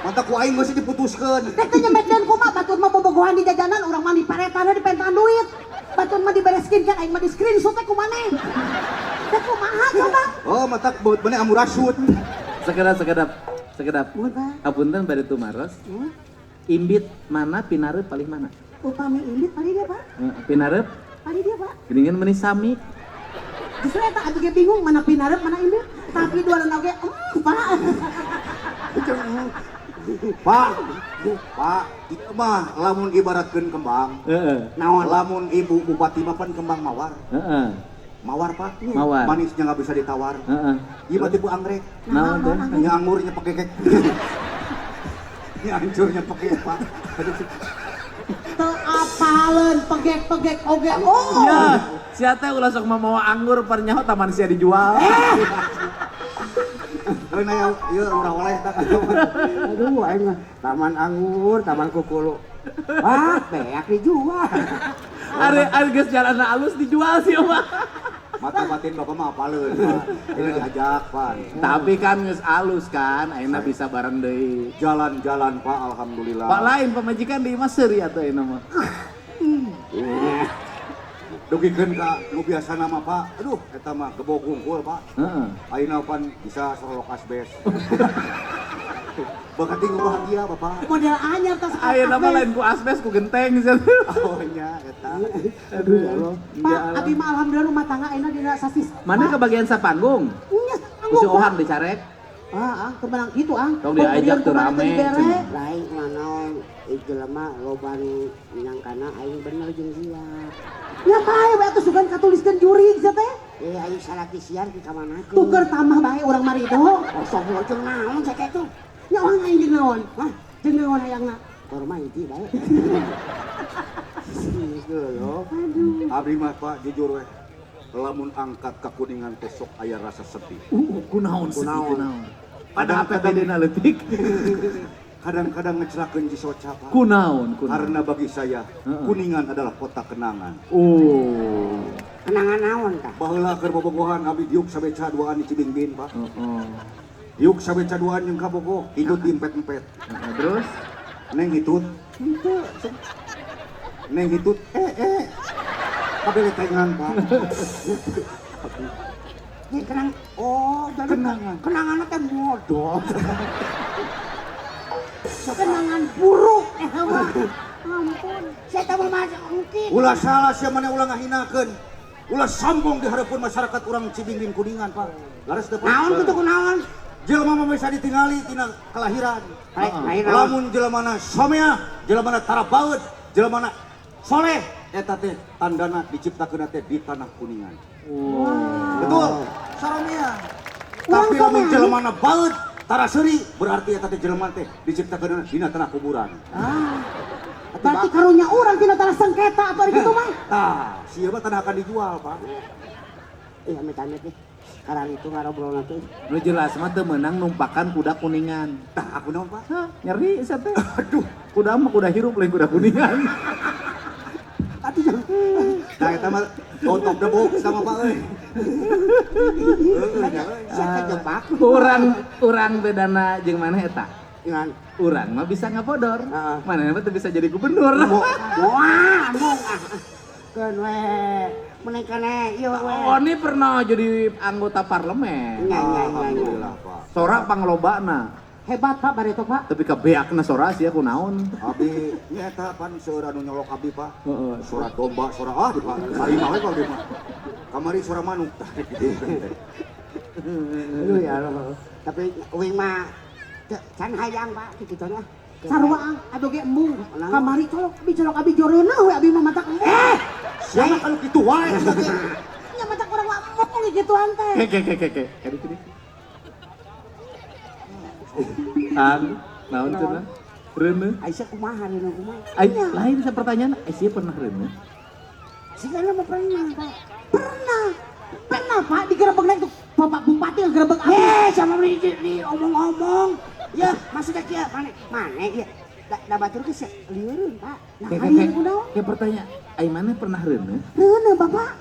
Mantap ku aing geus diputuskeun. Teh teh nyemek dan kumaha batur mah bobogohan di jajanan urang mah di paretana di pentan duit. Batur mah dibereskeun kan aing mah di screenshot teh ku maneh. Teh kumaha coba? Oh, mantap beut bener amurasut. Sekedap. Mun Pak. Hapunten bari tumaros. Imbit mana pinareup paling mana? Upami indit pari dia Pak. Pinareup Pari dia Pak. geuningan meuni sami. Justru eta atuh ge bingung mana pinareup mana indit. Tapi dua oge Pak. Pak, itu mah lamun ibaratkeun kembang. Heeh. Naon lamun ibu bupati mah pan kembang mawar. Heeh. Mawar, Pak. Mawar. Manisnya nggak bisa ditawar. Heeh. Ieu mah tipu anggrek. Naon teh? Nya angurnya pakai kek. Nya hancurnya pakai Pak. Teu apaleun pegek-pegek oge. Oh. Ya, sia teh ulah sok mamawa anggur pernyaho taman sia dijual. Euna ya ieu urang oleh tak. Aduh, aing mah taman anggur, taman kukulu. Wah, beak dijual. Ari geus jalanna alus dijual sih mah. Mata batin Bapak mah apaleun, Pak. Ini diajak, Pak. Tapi kan geus alus kan, ayeuna bisa bareng deui. Jalan-jalan, Pak, alhamdulillah. Pak lain pamajikan di imah seuri atuh ayeuna mah. Dugikeun ka nu biasa nama, Pak. Aduh, eta mah gebog hungkul, Pak. Heeh. Ayeuna pan bisa sorolok asbes. Bakati bahagia, Bapak. Model anyar tas. Ayeuna mah lain ku asbes ku genteng sih. Oh nya eta. Aduh ya Allah. Pak, abi mah alhamdulillah rumah tangga ayeuna dina sasis. Mana kebagian sapanggung? Nya, Ku si Ohang dicarek. kemenang gitu, Tong diajak teu rame, cenah. Lain manaon jelema loba nu nyangkana aing bener jeung dia. Ya bae we atuh sugan katuliskeun jurig sia teh. Aing salaki siar di ka mana teh. Tuker tamah bae urang mari itu. Sok jeung naon cek itu. Ya orang aing jeung naon? Hah? Jeung naon hayangna? Korma itu bae. Abdi mah Pak jujur we. Lamun angkat ka kuningan teh sok aya rasa sepi. Kunaon sih Kunaon. kunaon. Padahal PPD-na leutik. Kadang-kadang ngecelakeun Ci Soca, Pak. Kunaon. Karena bagi saya, Heeh. Kuningan adalah kota kenangan. Oh. Kenangan naon tah? Baheula keur bobogohan abdi diuk sabeca duaan di Cibingbin, Pak. Heeh. Diuk sabeca duaan jeung kabogoh, hidup di empet-empet. Terus Neng hitut. Neng hitut. Kabeh tengan Pak. Ini kenang, oh jadi kenangan teh modal. Kenangan buruk mah. Ampun, saya tak bermaksud mungkin. Ulah salah sia mana ulah ngahinakeun. Ulah sombong di hadapan masyarakat urang Cibingbing Kuningan Pak. Laras teu Naon kitu kunaon? jelema mah bisa ditingali tina kelahiran. Lahir Lamun jelemana somea, jelemana tarabaeud, jelemana soleh, eta teh tandana diciptakeun teh di tanah Kuningan. Betul, saromea. Tapi lamun jelemana baeud, taraseuri, berarti eta teh jelema teh diciptakeun dina tanah kuburan. Berarti karunya orang tina tanah sengketa atau gitu mah. Tah, sieu mah tanah akan dijual, Pak. Iya amit-amit nih. Karang itu ngarobrol nanti. Nu jelas mah teu meunang numpakan kuda Kuningan. Tah, aku naon, Pak? Hah, nyeri sia teh. Aduh, Kuda mah kuda hirup lain kuda Kuningan. atuh jangan. Nah, eta mah otot debuk sama Pak euy. Saya kejebak. Urang bedana jeung maneh eta. Dengan Urang mah bisa ngabodor. Heeh. Maneh mah teu bisa jadi gubernur. wah, mung keun we. Menekane ieu we. Oh, ini pernah jadi anggota parlemen. Nya. Alhamdulillah, Pak. Sora panglobana. Hebat Pak Barito Pak. Tapi kabeakna sora sia kunaon. Abi, ini eta pan seueur anu nyolok abi, Pak. Heeh. Suara domba, suara di Pak. Harimau we kalau di mah. Kamari suara manuk tah gitu. Aduh ya Allah. Tapi uing mah can hayang Pak kitu nya. Sarua atuh ge embung. Kamari colok abi joreuna we abi mah matak. Siapa kalau gitu wae? Nya matak urang mah embung gituan teh. Ke. Kadi kiri. Naon cenah? Reuneu. Aisyah kumaha reuneu kumaha? Ai lain sa pertanyaan, Aisyah pernah reuneu? Sigana mah pernah Pak. Pernah Pak digerebek itu Bapak Bupati ngegerebek abi. Sama di omong-omong. Ya, maksudnya kieu mana ieu. Da batur ge lieureun Pak. Nah, hari kunaon? Kayak pertanyaan, ai maneh pernah reuneu? Reuneu Bapak.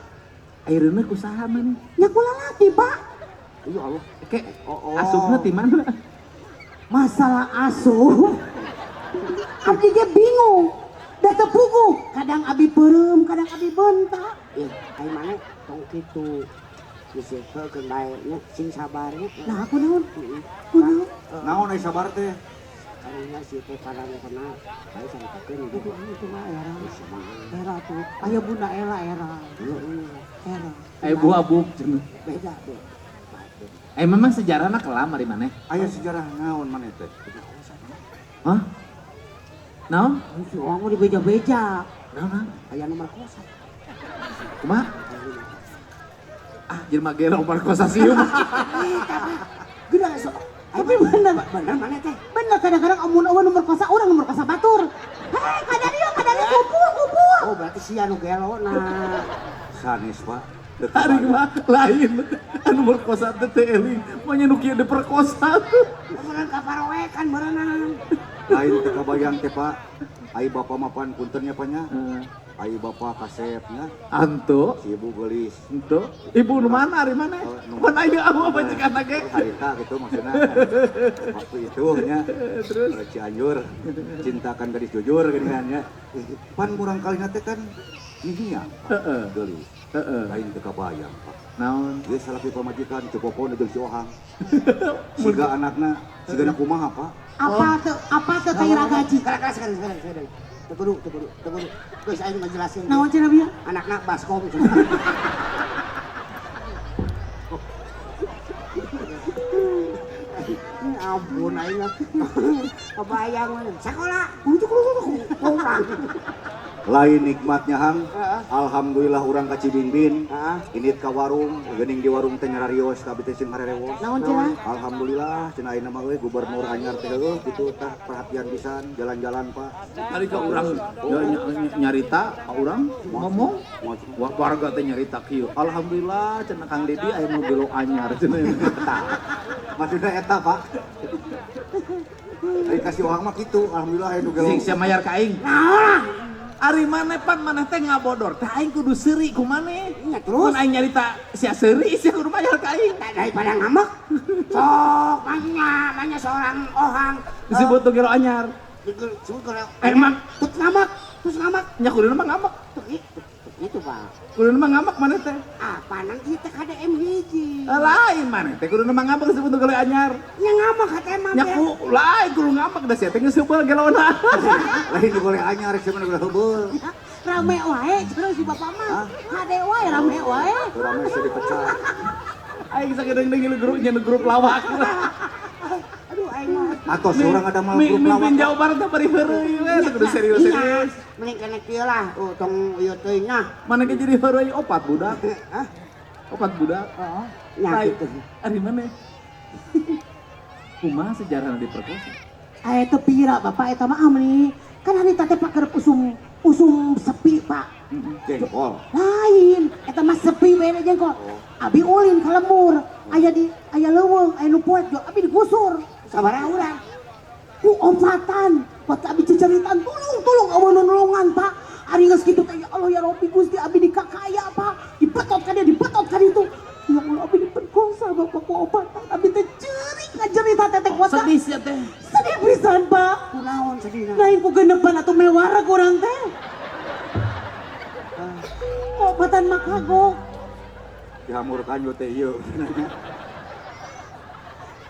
Ai reuneu ku saha maneh? Nya kula lalaki Pak. Ya Allah. Ke asupna ti mana? Masalah asuh. Abdi ge bingung. Da teu puguh. Kadang abi beureum, kadang abi bentak. Ai maneh tong kitu. Geus keun bae nya sing sabarnya. Nah, kunaon? Kunaon? Naon ai sabar teh? Karena si teh parang kena bae sampekeun gitu. Itu mah era tuh. Aya Bunda Ela era. Era. Ai buah-buah cenah. Beda. Memang sejarahna kelam ari maneh? Aya sejarah naon maneh teh? Hah? Naon? Si orang mau dibeja-beja. Naon? Aya nomor kosa. Kumaha? Jelema gelo perkosa sium. Gila so. Tapi bener mana teh? Bener kadang-kadang amun-amun nomor kosa orang nomor kosa batur. Hei, kadari kupu. Oh, berarti si anu gelo nah. Sanes, Pak. Hari mah lain. Anu perkosa teh teh eling. Manya nu kieu diperkosa. Beneran kaparowekan berenang. Lain teh kabayang teh, Pak. Ai bapa mapan puntennya panya. Ai bapa kasepnya. Anto, Si ibu gelis. ento. Ibu nu mana ari mana? Mun aya amu bajikan ge. Harita gitu maksudnya. Waktu itu nya. Terus Cianjur. Cintakan gadis jujur geuningannya. Pan kurang kali teh kan hihinya. Heeh. Gelis. Heeh. Lain teh kabayang, Pak. Naon? Dia salapi pamajikan cepopon jeung si Ohang. Siga anakna, siga kumaha, Pak? Apa teh kaira gaji? Sekarang. Teu kudu. Geus aing ngajelasin. Naon cenah bieu? Anakna baskom. Ampun aing kebayang sekolah untuk orang. Lain nikmatnya Hang. Alhamdulillah urang ka Cibingbing. Init ka warung, geuning di warung teh nyararios ka abdi teh sing harerewos. Naon cenah? Alhamdulillah cenah ayeuna mah euy gubernur anyar teh heuh kitu tah perhatian pisan jalan-jalan Pak. Hari ka urang nyarita, ka urang ngomong. Wah warga teh nyarita kieu. Alhamdulillah cenah Kang Dedi aya nu gelo anyar cenah. Maksudna eta Pak. Ari kasih orang mah kitu, alhamdulillah aya nu gelo. Sing sia mayar ka aing. Naon? Ari maneh pan maneh teh ngabodor. Teh aing kudu seuri ku maneh. Nya terus Mun aing nyarita sia seuri, sia kudu mayar ka aing. daripada ngambek. Sok manya seorang ohang. Disebut tuh gelo anyar. Emang Terus ngamak. nya kudu mah ngamak. Itu Pak. Kudu mah ngamak mana teh? Apa nang kita KDM hiji. Lain mana teh kudu mah ngamak disebut geus anyar. Nya ngamak kata emang. Nya ku lain kudu ngamak da sia teh geus heupeul gelona. Lain boleh anyar sih mana udah heubeul. Rame wae terus si bapak mah. Kade wae rame wae. Urang mah dipecah. Aing sagedeung deung nu grup lawak. Aduh aing mah. Atau seorang ada malah grup lawak. Mimpin Jawa Barat teh bari heureuy we kudu serius-serius. Mending kena kieu lah. Tong ieu teuing nah. Mana ke jadi heureuy opat budak. Hah? Opat budak. Heeh. Nya Lain. gitu. Ari mana? Kumaha sejarahna diperkosa? Aya teu pira bapak eta mah amri. Kan hari teh paker usum sepi Pak. Jengkol. Lain, eta mah sepi we jengkol. Abi ulin ka lembur, aya leuweung, aya nu poek jo, abi digusur. Sabaraha urang. Ku ompatan, buat abi ceceritaan tulung aweun nulungan Pak. Ari geus kitu teh ya Allah ya Rabbi Gusti abi dikakaya Pak. Dipetot ka ditu. Ya Allah abi diperkosa Bapak ku ompatan. Abi teh ceurik ngajerita teteh kuat. Sedih sia teh. Sedih pisan Pak. Kunaon sedihna? Lain ku genepan atuh mewara kurang teh. Obatan mah kagok. Dihamurkan yo teh ieu.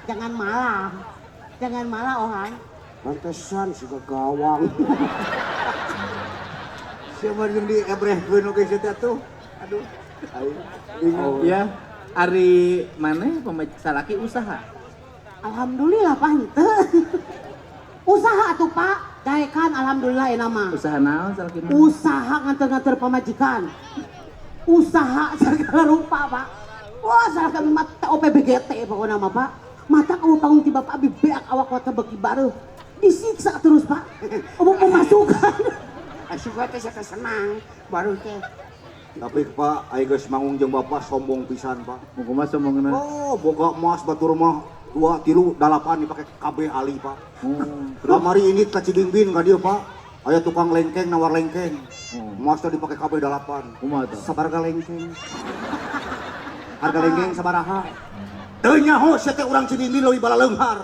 Jangan malah orang. Pantesan si gawang. Siapa yang diebrehkeun oge teh tuh. Aduh. Oh ya, ari mana salaki usaha? Alhamdulillah Pak henteu. Usaha atuh Pak. Daekan alhamdulillah enak mah. Usaha naon salaki? Usaha nganter-nganter pamajikan. Usaha segala rupa Pak. Wah salah kami mata OPBGT pokoknya mah Pak. Mata kamu pangung tiba Pak abi beak awak kota beki baru. Disiksa terus Pak. Omong pemasukan. Asuka teh saya senang baru teh. Tapi Pak, ayo geus mangung jeung Bapak sombong pisan Pak. Mau kumaha sombongna? Oh, boga emas batur mah 2, 3, 8 dipake KB Ali Pak. Kamari ini ka Cibimbing ka dieu Pak. Aya tukang lengkeng nawar lengkeng. Emas teh dipake KB 8. Kumaha teh? Sabaraha lengkeng? Harga lengkeng sabaraha? Teu nyaho sia teh urang Cibimbing leuwih bala leunghar.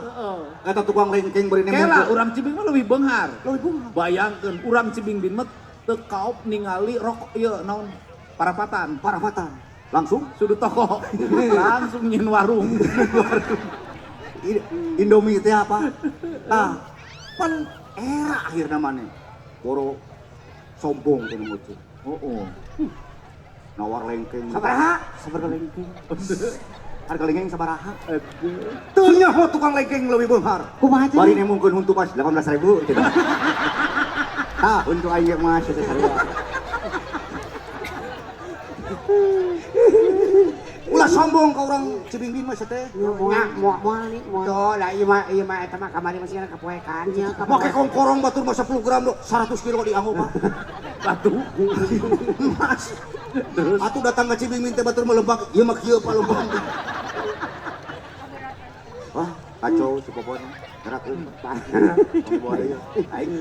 Eta tukang lengkeng bari nemu. Kela urang Cibing mah leuwih beunghar. Leuwih beunghar. Bayangkeun urang Cibing mah teu kaop ningali rokok ieu naon parapatan. Langsung Sudut toko. Langsung nyin warung. Indomie teh apa? Nah, pan era akhirna maneh. Boro sombong teh muncul. Oh. Nawar lengkeng. Sabaraha? Sabaraha lengkeng? Harga lengkeng sabaraha? Teu nyaho tukang lengkeng leuwih beunghar. Kumaha teh? Bari nemungkeun huntu pas 18.000 cenah. Tah, huntu aing mah teh sarua. Ulah sombong ka urang Cibimbing mah teh. Moal nih. Tuh lah ieu mah eta mah kamari masih kana kapoekan nya. Make kongkorong batur mah 10 gram do 100 kilo dianggo Pak. Batu. Mas. Atuh datang ke Cibimbing teh batur melebak, ieu mah kieu Pak lembang. Wah, kacau si Popon. Gerakeun. Aing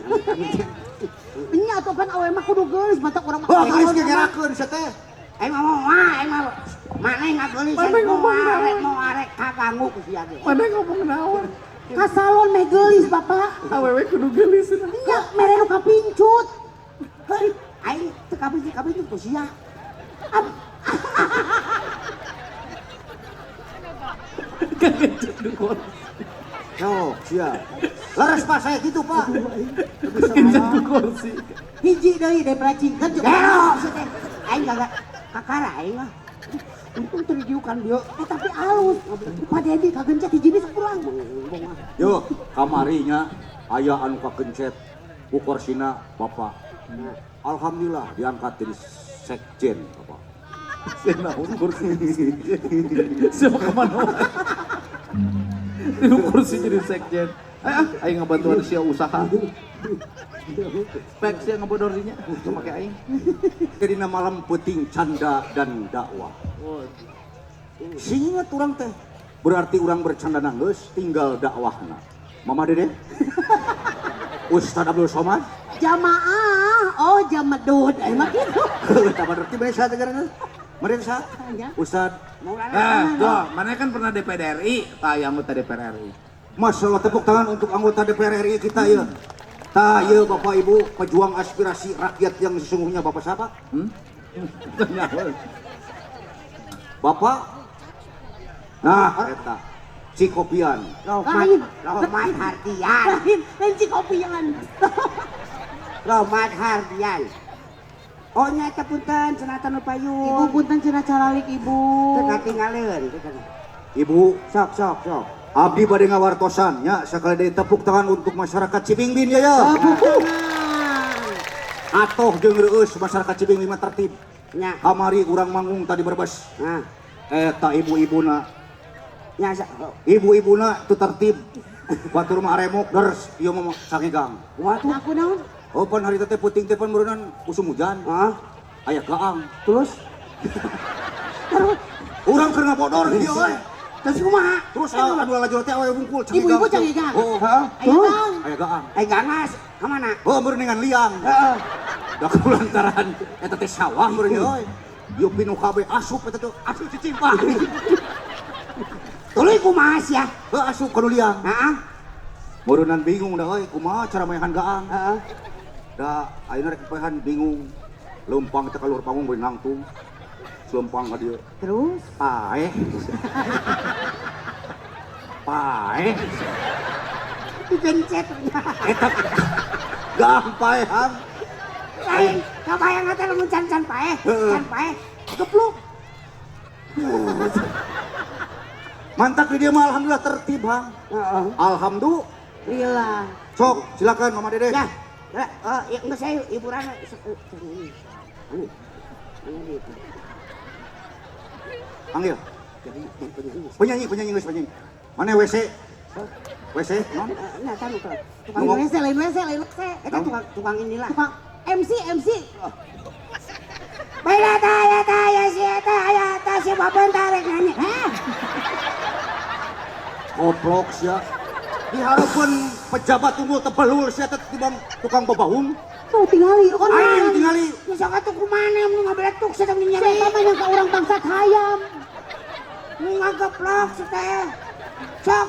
Nya atuh pan awe mah kudu geulis batak urang mah. wah, geus ge gerakeun sia teh. Aing mah maneh ngageulis mau arek kaganggu ku sia ge. Mana ngomong naon? Ka salon meh geulis Bapak. Awewe kudu geulis. Nya mere nu kapincut. Heuh, aing teu kapincut ku sia. Kaget dukun. Yo, sia. Laras Pak saya gitu Pak. Kaget kursi. Hiji deui depracingkeun jeung. Gero sia teh. Aing kagak kakara aing mah. Untung teriukan dia, tapi halus. Pak Dedi kagencet hiji bisa pulang. Yo, kamarinya aya anu kagencet ku korsina Bapak. Alhamdulillah diangkat jadi sekjen Bapak. Senaon kursi. Siapa kemana? Ini kursi jadi sekjen. Aing ngabantuan sia usaha. Spek sia ngabodornya. Make aing. Jadi malam penting canda dan dakwah. Singat urang teh. Berarti urang bercanda geus tinggal dakwahna. Mama Dede. Ustaz Abdul Somad. Jamaah, jamadud. Aing mah kitu. Tah berarti bisa tegarana. Meureun sa? Ustaz. Tuh, mana kan pernah DPR RI, anggota DPR RI. Masalah tepuk tangan untuk anggota DPR RI kita ya. Tah ieu Bapak Ibu pejuang aspirasi rakyat yang sesungguhnya Bapak siapa? Bapak? Nah, eta si Kopian. Rohmat Hardian. Lain si kopian. Rohmat Hardian. Oh nyata punten cenah nu payun. Ibu punten cenah caralik ibu. Teu katinggalieun. Ibu, Sok. abdi bade ngawartosan nya sakali deui tepuk tangan untuk masyarakat Cibingbin ya. Tepuk tangan. Atoh jeung reueus masyarakat Cibingbin mah tertib. Nya. Kamari urang manggung tadi berbes. Nah, Eta ibu-ibuna nya ibu-ibuna teu tertib. Batur mah aremok deres ieu mah sagegang. waduh. Aku naon? Oh pan hari teh puting teh pan meureunnan usum hujan. Ah, Aya gaang. terus Urang keur ngabodor ieu we. terus kumaha? Terus anu lajur teh awe bungkul Ibu-ibu cagegang. Oh, Heeh. Ayo Terus bang. aya gaang. gangas ka mana? Oh meureunnan liang. Heeh. Da kulantaran eta teh sawah meureun euy. Ieu pinu kabeh asup eta tuh asup cicimpah. Tuluy kumaha sia? Heuh asup kana liang. Heeh. Meureunnan bingung da euy kumaha cara maehan gaang. Heeh. Da ayeuna rek poehan bingung. Leumpang teh kaluar panggung beureun nangtung. Leumpang ka dieu. Terus Paeh. Paeh. digencet. Eta gaang paehan. Lain kabayang atuh lamun can paeh. Heeh. Can paeh gebluk. Mantap di dia mah alhamdulillah tertib, Hang. Heeh. Alhamdulillah. Lila. Sok, silakan Mama Dede. Ya. Ya enggak saya hiburan ini. Panggil. Jadi Penyanyi geus penyanyi. Mana WC? WC, non? Nah, tanu tuh. Lain Ngomong. wese, lain wese, lain wese. Eta tukang inilah. Tukang MC. Baiklah ya si bapak tarik nyanyi. Goblok sia. Dihareupeun pejabat unggul tepelul sia teh tibang tukang babahung. Tuh tingali. Oh Aing tingali. Bisa atuh kumana mun ngabeletuk sedang Siapa nyari. mah yang ke orang bangsa hayam. Mun ngageplok teh. Sok.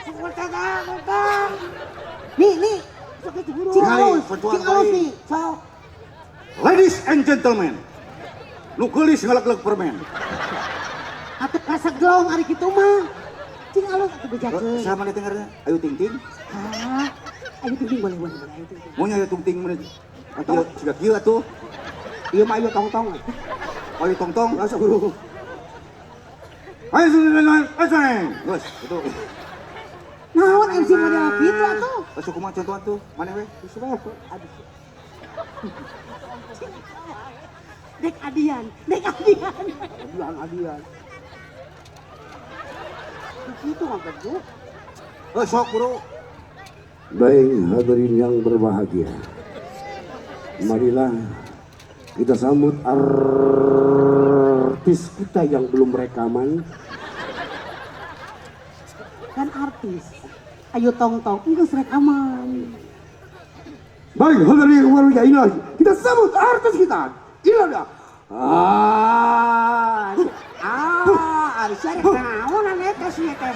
Sok teh. Nih. Cing alus, Tingali, cing alus nih. Sok. Ladies and gentlemen. Nu geulis ngaleg-leg permen. Atuh kaseglong ari kitu mah. Cing alus atuh bejakeun. Sama nih dengarnya. Ayo ting ting. Ah, ayo ting boleh. Ayo ting. Mau nya tung ting menit. Atuh sudah kieu atuh. Ieu mah ayo tong-tong. Ayo tong tong. Masuk dulu. Ayo sudah. Geus, itu. Naon MC model gitu atuh. Masuk kumaha contohan tuh? Mana we? Supaya aku aduh. Dek adian. Adian. Itu mah geduk. Sok bro. Baik hadirin yang berbahagia, marilah kita sambut artis kita yang belum rekaman. Kan artis. Ayo tong-tong, geus rekaman. Baik hadirin yang berbahagia, inilah kita sambut artis kita. Inilah dia. Ari sare naon eta sih teh.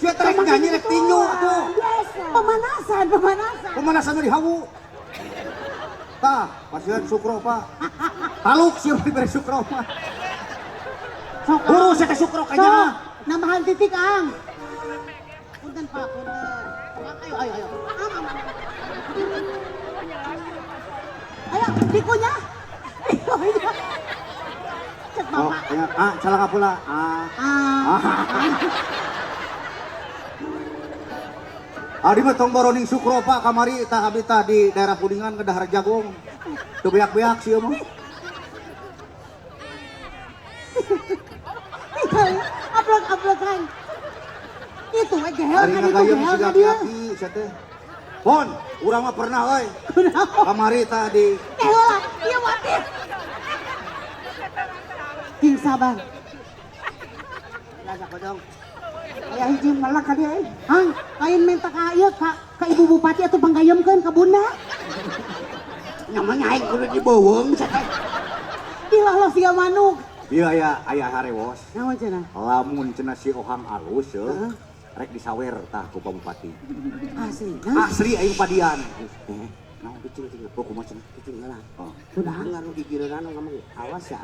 Sia teh nyanyi rek tinju atuh. Pemanasan. Pemanasan dari hawu. Tah, pasieun sukro Pak. Taluk sieu diberi sukro mah. Sok. Buru saya ke sukro Sok. kayaknya. Nambahan titik ang. Punten Pak, punten. Ayo. Ayo, dikunya. Cek Oh, Bapak. ya, salah kapula. Adi mah tong boroning sukro Pak kamari tah abdi tah di daerah Kuningan ke dahar jagung. Teu beak-beak sieu mah. Ablok-ablokan. Itu we gehel Ari kan itu ngagayem gehel siga kan dia. aki sia teh. Pon, urang mah pernah euy. Kamari tah di Gehel lah, ieu mati. King sabar. Rasa kodong. Aya hiji malah ka dia. Hang, lain minta ka ieu ka ibu bupati atuh panggayemkeun ka bunda. Namanya aing kudu dibeuweung teh. Ilah lo sia manuk. ieu aya harewos. Naon cenah? Lamun cenah si Ohang alus Heeh. rek disawer tah ku Pak Bupati. Asli. Asli aing padian. Nah, cing Oh kumaha cenah? cing lah. Oh. Udah anu gigireun anu ngomong awas ya.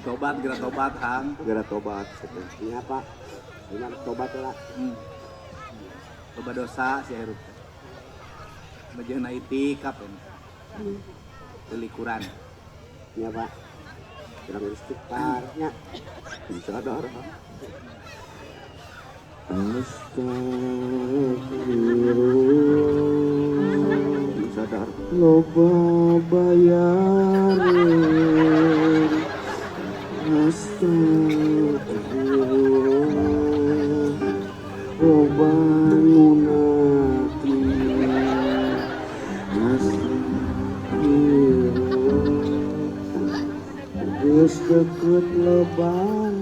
Tobat, geura tobat, Hang. Gara tobat. Iya Pak. Ini tobat lah. Loba dosa si Herut. Bajeuna itikaf Likuran. Iya Pak. Kurang istighfarnya. Sadar. Astagfirullah. Sadar. Loba bayarin. Astagfirullah. Loba munafik. Astagfirullah. Geus deket lebaran.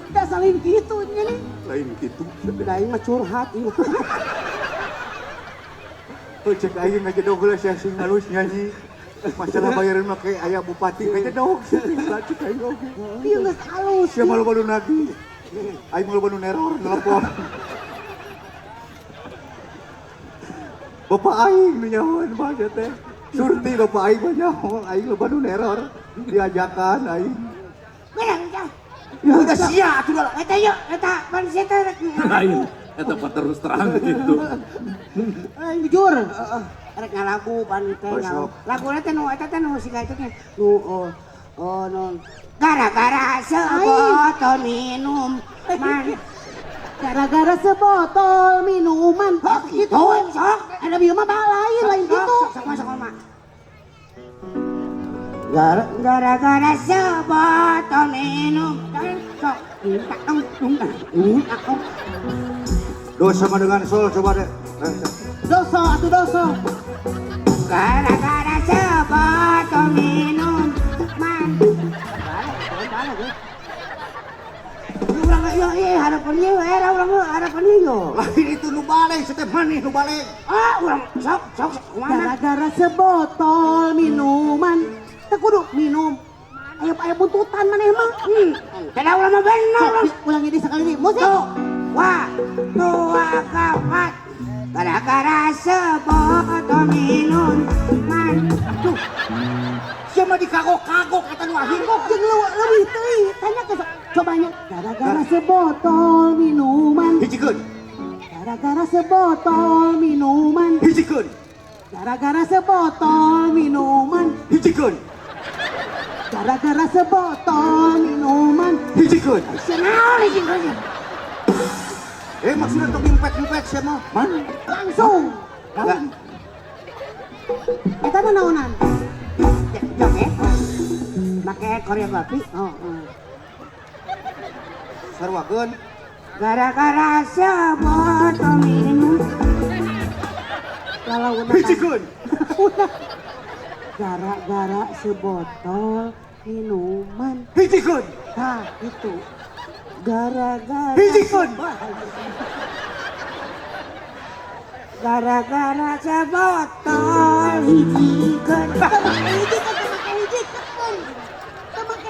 Udah saling gitu nih. Lain gitu. Da ieu mah curhat ieu. Oh cek aing aja dogel sia sing halus nyanyi. Masalah bayaran mah kayak aya bupati aja dog. Cek aing oge. Iya geus halus. Sia malu baru nagih. Aing malu baru neror nelpon. Bapak aing nu nyahoan bae teh. Surti bapak aing mah nyahoan, aing lu baru neror. Diajakan aing. Beang ya. Ya udah sia atuh lah. Eta yuk, eta pan eta rek. Lain, eta mah terus terang gitu. Jujur. Rek ngalagu pan teh Besok. lagu teh nu eta teh nu siga itu teh nu non gara-gara sebotol minum man Gara-gara sebotol minuman. gitu sok Ada bieu mah lain gitu. sok masuk mah gara-gara sebotol minum sok tak dong Dosa sama dengan sol coba deh. Doso atuh doso. gara-gara sebotol minum man urang harapan ieu era urang harapan ieu Lain itu nu baleng, seteh manis nu baleng. urang sok kumaha Gara-gara sebotol minuman. Teu kudu minum. Aya buntutan maneh mah. kada urang mah bener Ulangi di sekali di musik. wah tua kapat gara-gara sebotol minum man Sia mah dikagok-kagok eta nu ahir. Kok jeung leuwih teuing. Tanya ke cobanya. Gara-gara sebotol minuman. Hijikeun, Gara-gara sebotol minuman. hijikeun, Gara-gara sebotol minuman. hijikeun, Gara-gara sebotol minuman. hijikeun. senaon iki geus Maksudnya untuk impet-impet sia mah. Man. Langsung. Enggak. Eta mah naonan? joget make koreografi Sarwakeun. gara-gara sebotol minum Kalau udah Hijikeun. gara-gara sebotol minuman. Hijikeun. Nah, itu. Gara-gara Hijikeun. gara-gara sebotol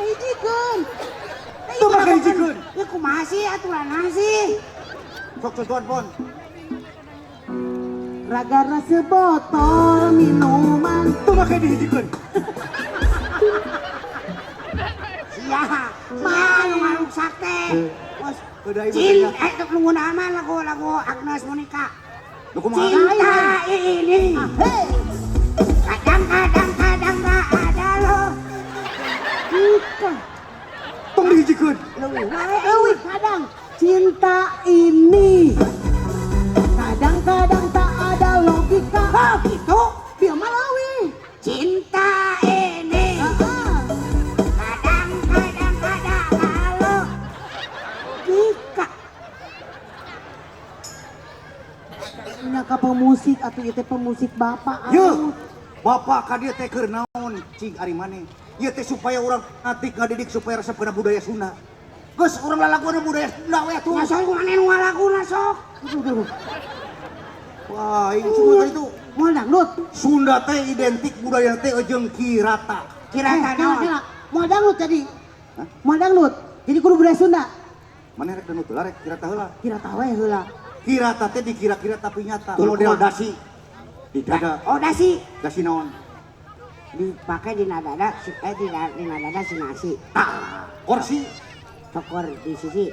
hijikeun Tuh make hijikeun. ya kumaha sih aturan sih Sok contohan pon. gara-gara sebotol minuman. Tuh make dihijikeun. sia mah nu ngaruksak teh bos Udah ibu Cin, tanya. itu penggunaan mah lagu Agnes Monica. Lu kumaha? Cinta ini kadang-kadang gak ada lo. Tong dihijikeun. Leuwih kadang cinta ini kadang-kadang tak ada logika. Oh gitu. Biar mah leuwih. Cinta ini kadang-kadang gak ada lo. Logika. Nya ka pemusik atuh ieu teh pemusik bapak. Yeuh, bapak ka dieu teh keur naon cing ari maneh. Ieu teh supaya urang atik ngadidik supaya resep kana budaya Sunda. Geus urang lalaguan budaya Sunda we atuh. Ya sok maneh nu ngalaguna sok. Wah, ini cuma itu Moal dangdut. Sunda teh identik budaya teh jeung kirata. Kira-kira naon? Moal dangdut jadi. Mau dangdut. Jadi kudu budaya Sunda. Mana rek dangdut lah rek kirata heula. Kira tahu ya heula. Kirata teh dikira-kira tapi nyata. Tuh, Model kumaha? dasi. Di dada. Oh dasi. Dasi naon? Dipakai di nadada, di nadada si nasi. Kursi. Cokor di sisi.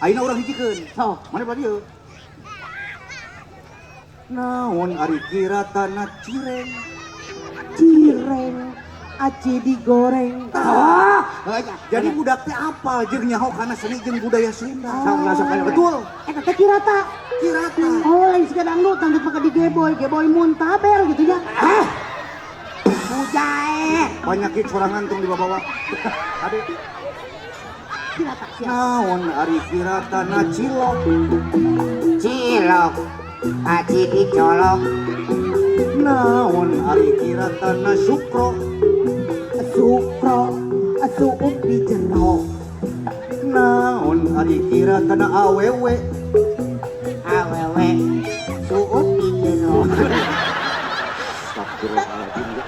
Ayeuna urang hijikeun. So, Mana bari ieu? Naon ari kiratana cireng. Cireng. Aci digoreng. Jadi budak teh apal jeung nyaho kana seni jeung budaya Sunda. Sama-sama. Betul. Eta teh kirata. Kirata. Oh, lain sika dangdut maka di geboy muntaber gitu nya. Pujae. Banyakin sorangan tong di bawah. Ade. Kirata siap. Naon ari kiratana cilok. Cilok. Aci dicolok. Naon ari kiratana sukro. Sukro. Suuk di jero. Naon ari kiratana awewe. Awewe. Suuk di jero. Astagfirullahaladzim.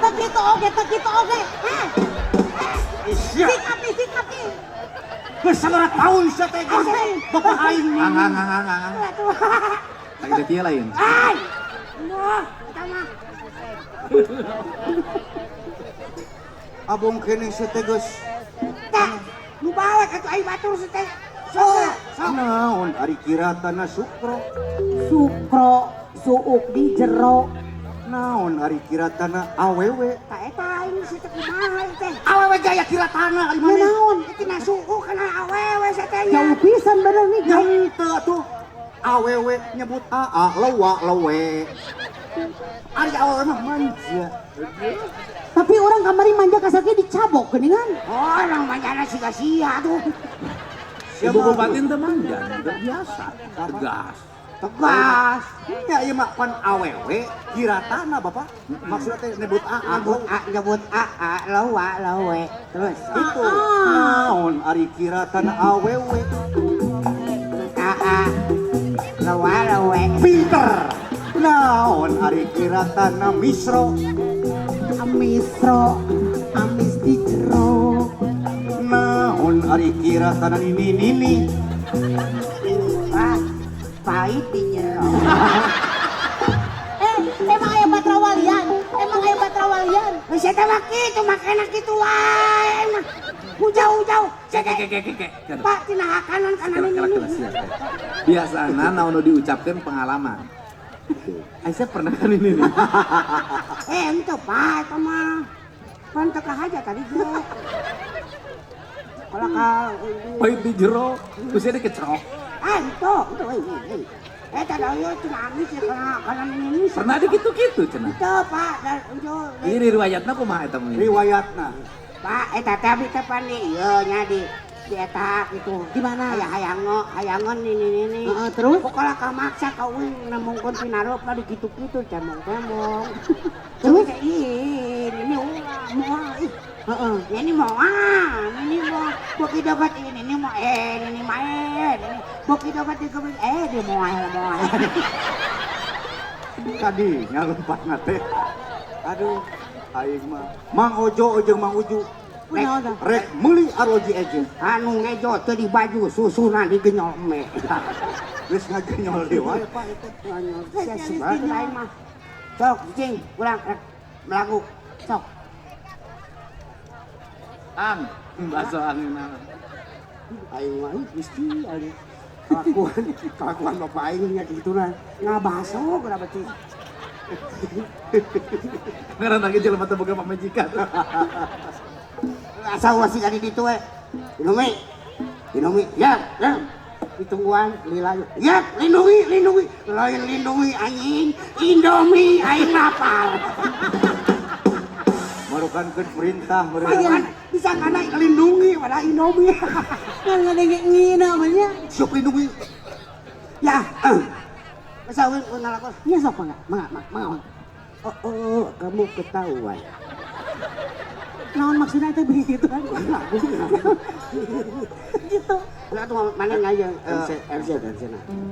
Tak gitu oke. Hah? Isya. Sikapi. Geus sabaraha taun sia teh geus bapak aing mah. Ang. Lagi ada dia lain. Ai. Wah, sama. Abong kene sia teh geus. Tah, nu bawa atuh ai batur si teh. Naon ari kiratana sukro. Sukro. Suuk di jero. Naon ari kiratana awewe. Tah eta aing si teh kumaha ieu teh. Awewe gaya kiratana ari Ya mana? naon? Itu na suku kana awewe si teh nya. Jauh pisan bener nih. Yang teu atuh. Awewe nyebut aa lewe. Ari awewe mah manja. Tapi orang kamari manja kasarnya dicabok geningan. Oh, orang manjana sia-sia tuh. Ibu bupati teh manja, biasa, tegas. Tegas. Ya ieu mah pan awewe kiratana Bapak. Maksudnya teh nyebut aa Nyebut a lewe. Terus itu. Naon ari kiratana awewe. a lewe. Pinter. Naon ari kiratana misro. Misro. Amis di jero. Naon ari kiratana nini. Wah, pahit di jero. Emang aya batrawalian. Geus eta mah kitu makana kitu wae mah. Hujau. Pak tina kanan ini. Biasana naon diucapkan pengalaman. Aisyah pernah kan ini nih. Ente Pak eta mah. Pan teu kahaja tadi ge. Kalau Pahit di jero, terus dia kecerok. itu. Eta da ieu tina amis kana ini. Pernah dikitu-kitu cenah. Itu Pak, dan itu. Ini riwayatna kumaha eta mah. Riwayatna. Pak, eta teh abdi teh pan ieu nya di eta gitu. Di mana? Hayangon ini. Terus? Pokoknya kamaksa kawin namungkeun pinarup lah dikitu-kitu cemong-cemong. Terus? Ini ulah moal. Ini mau bagi dapat ini mau ini main. Bagi dapat di di moal. Tadi ngalempatna teh. Aduh, aing mah. Mang Ojo jeung Mang Uju. Rek meuli aroji eje. Anu ngejo teh di baju susuna digenyol me. Geus ngagenyol deui wae Pak eta. Saya sebenarnya lain mah. Sok cing, urang rek melagu. Sok. Ang, baso angin. Aing mah mesti ali kelakuan bapak aing nya kituran ngabaso berapa cing. Ngaran lagi jelema teh boga pamajikan. Asa wasi kali ditu we. Inumi. Ya. Ditungguan lila. Ya, lindungi. Lain lindungi anjing. Indomie aing lapar. Marukankeun perintah Ayan, bisa kana lindungi pada Indomie. Kan ngadenge namanya. Sok lindungi. Ya. Masa we ngalakon. Nya sok mangga. Oh, kamu ketahuan. Naon maksudnya teh begitu kan? Gitu. Nah, tuh mana ngajeng RC.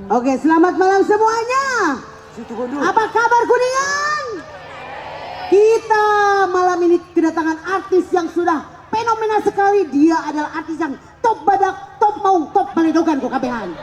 Oke, selamat malam semuanya. Situ gondol. Apa kabar Kuningan? Kita malam ini kedatangan artis yang sudah fenomena sekali. Dia adalah artis yang top badak, top mau, top baledogan kok kabehan.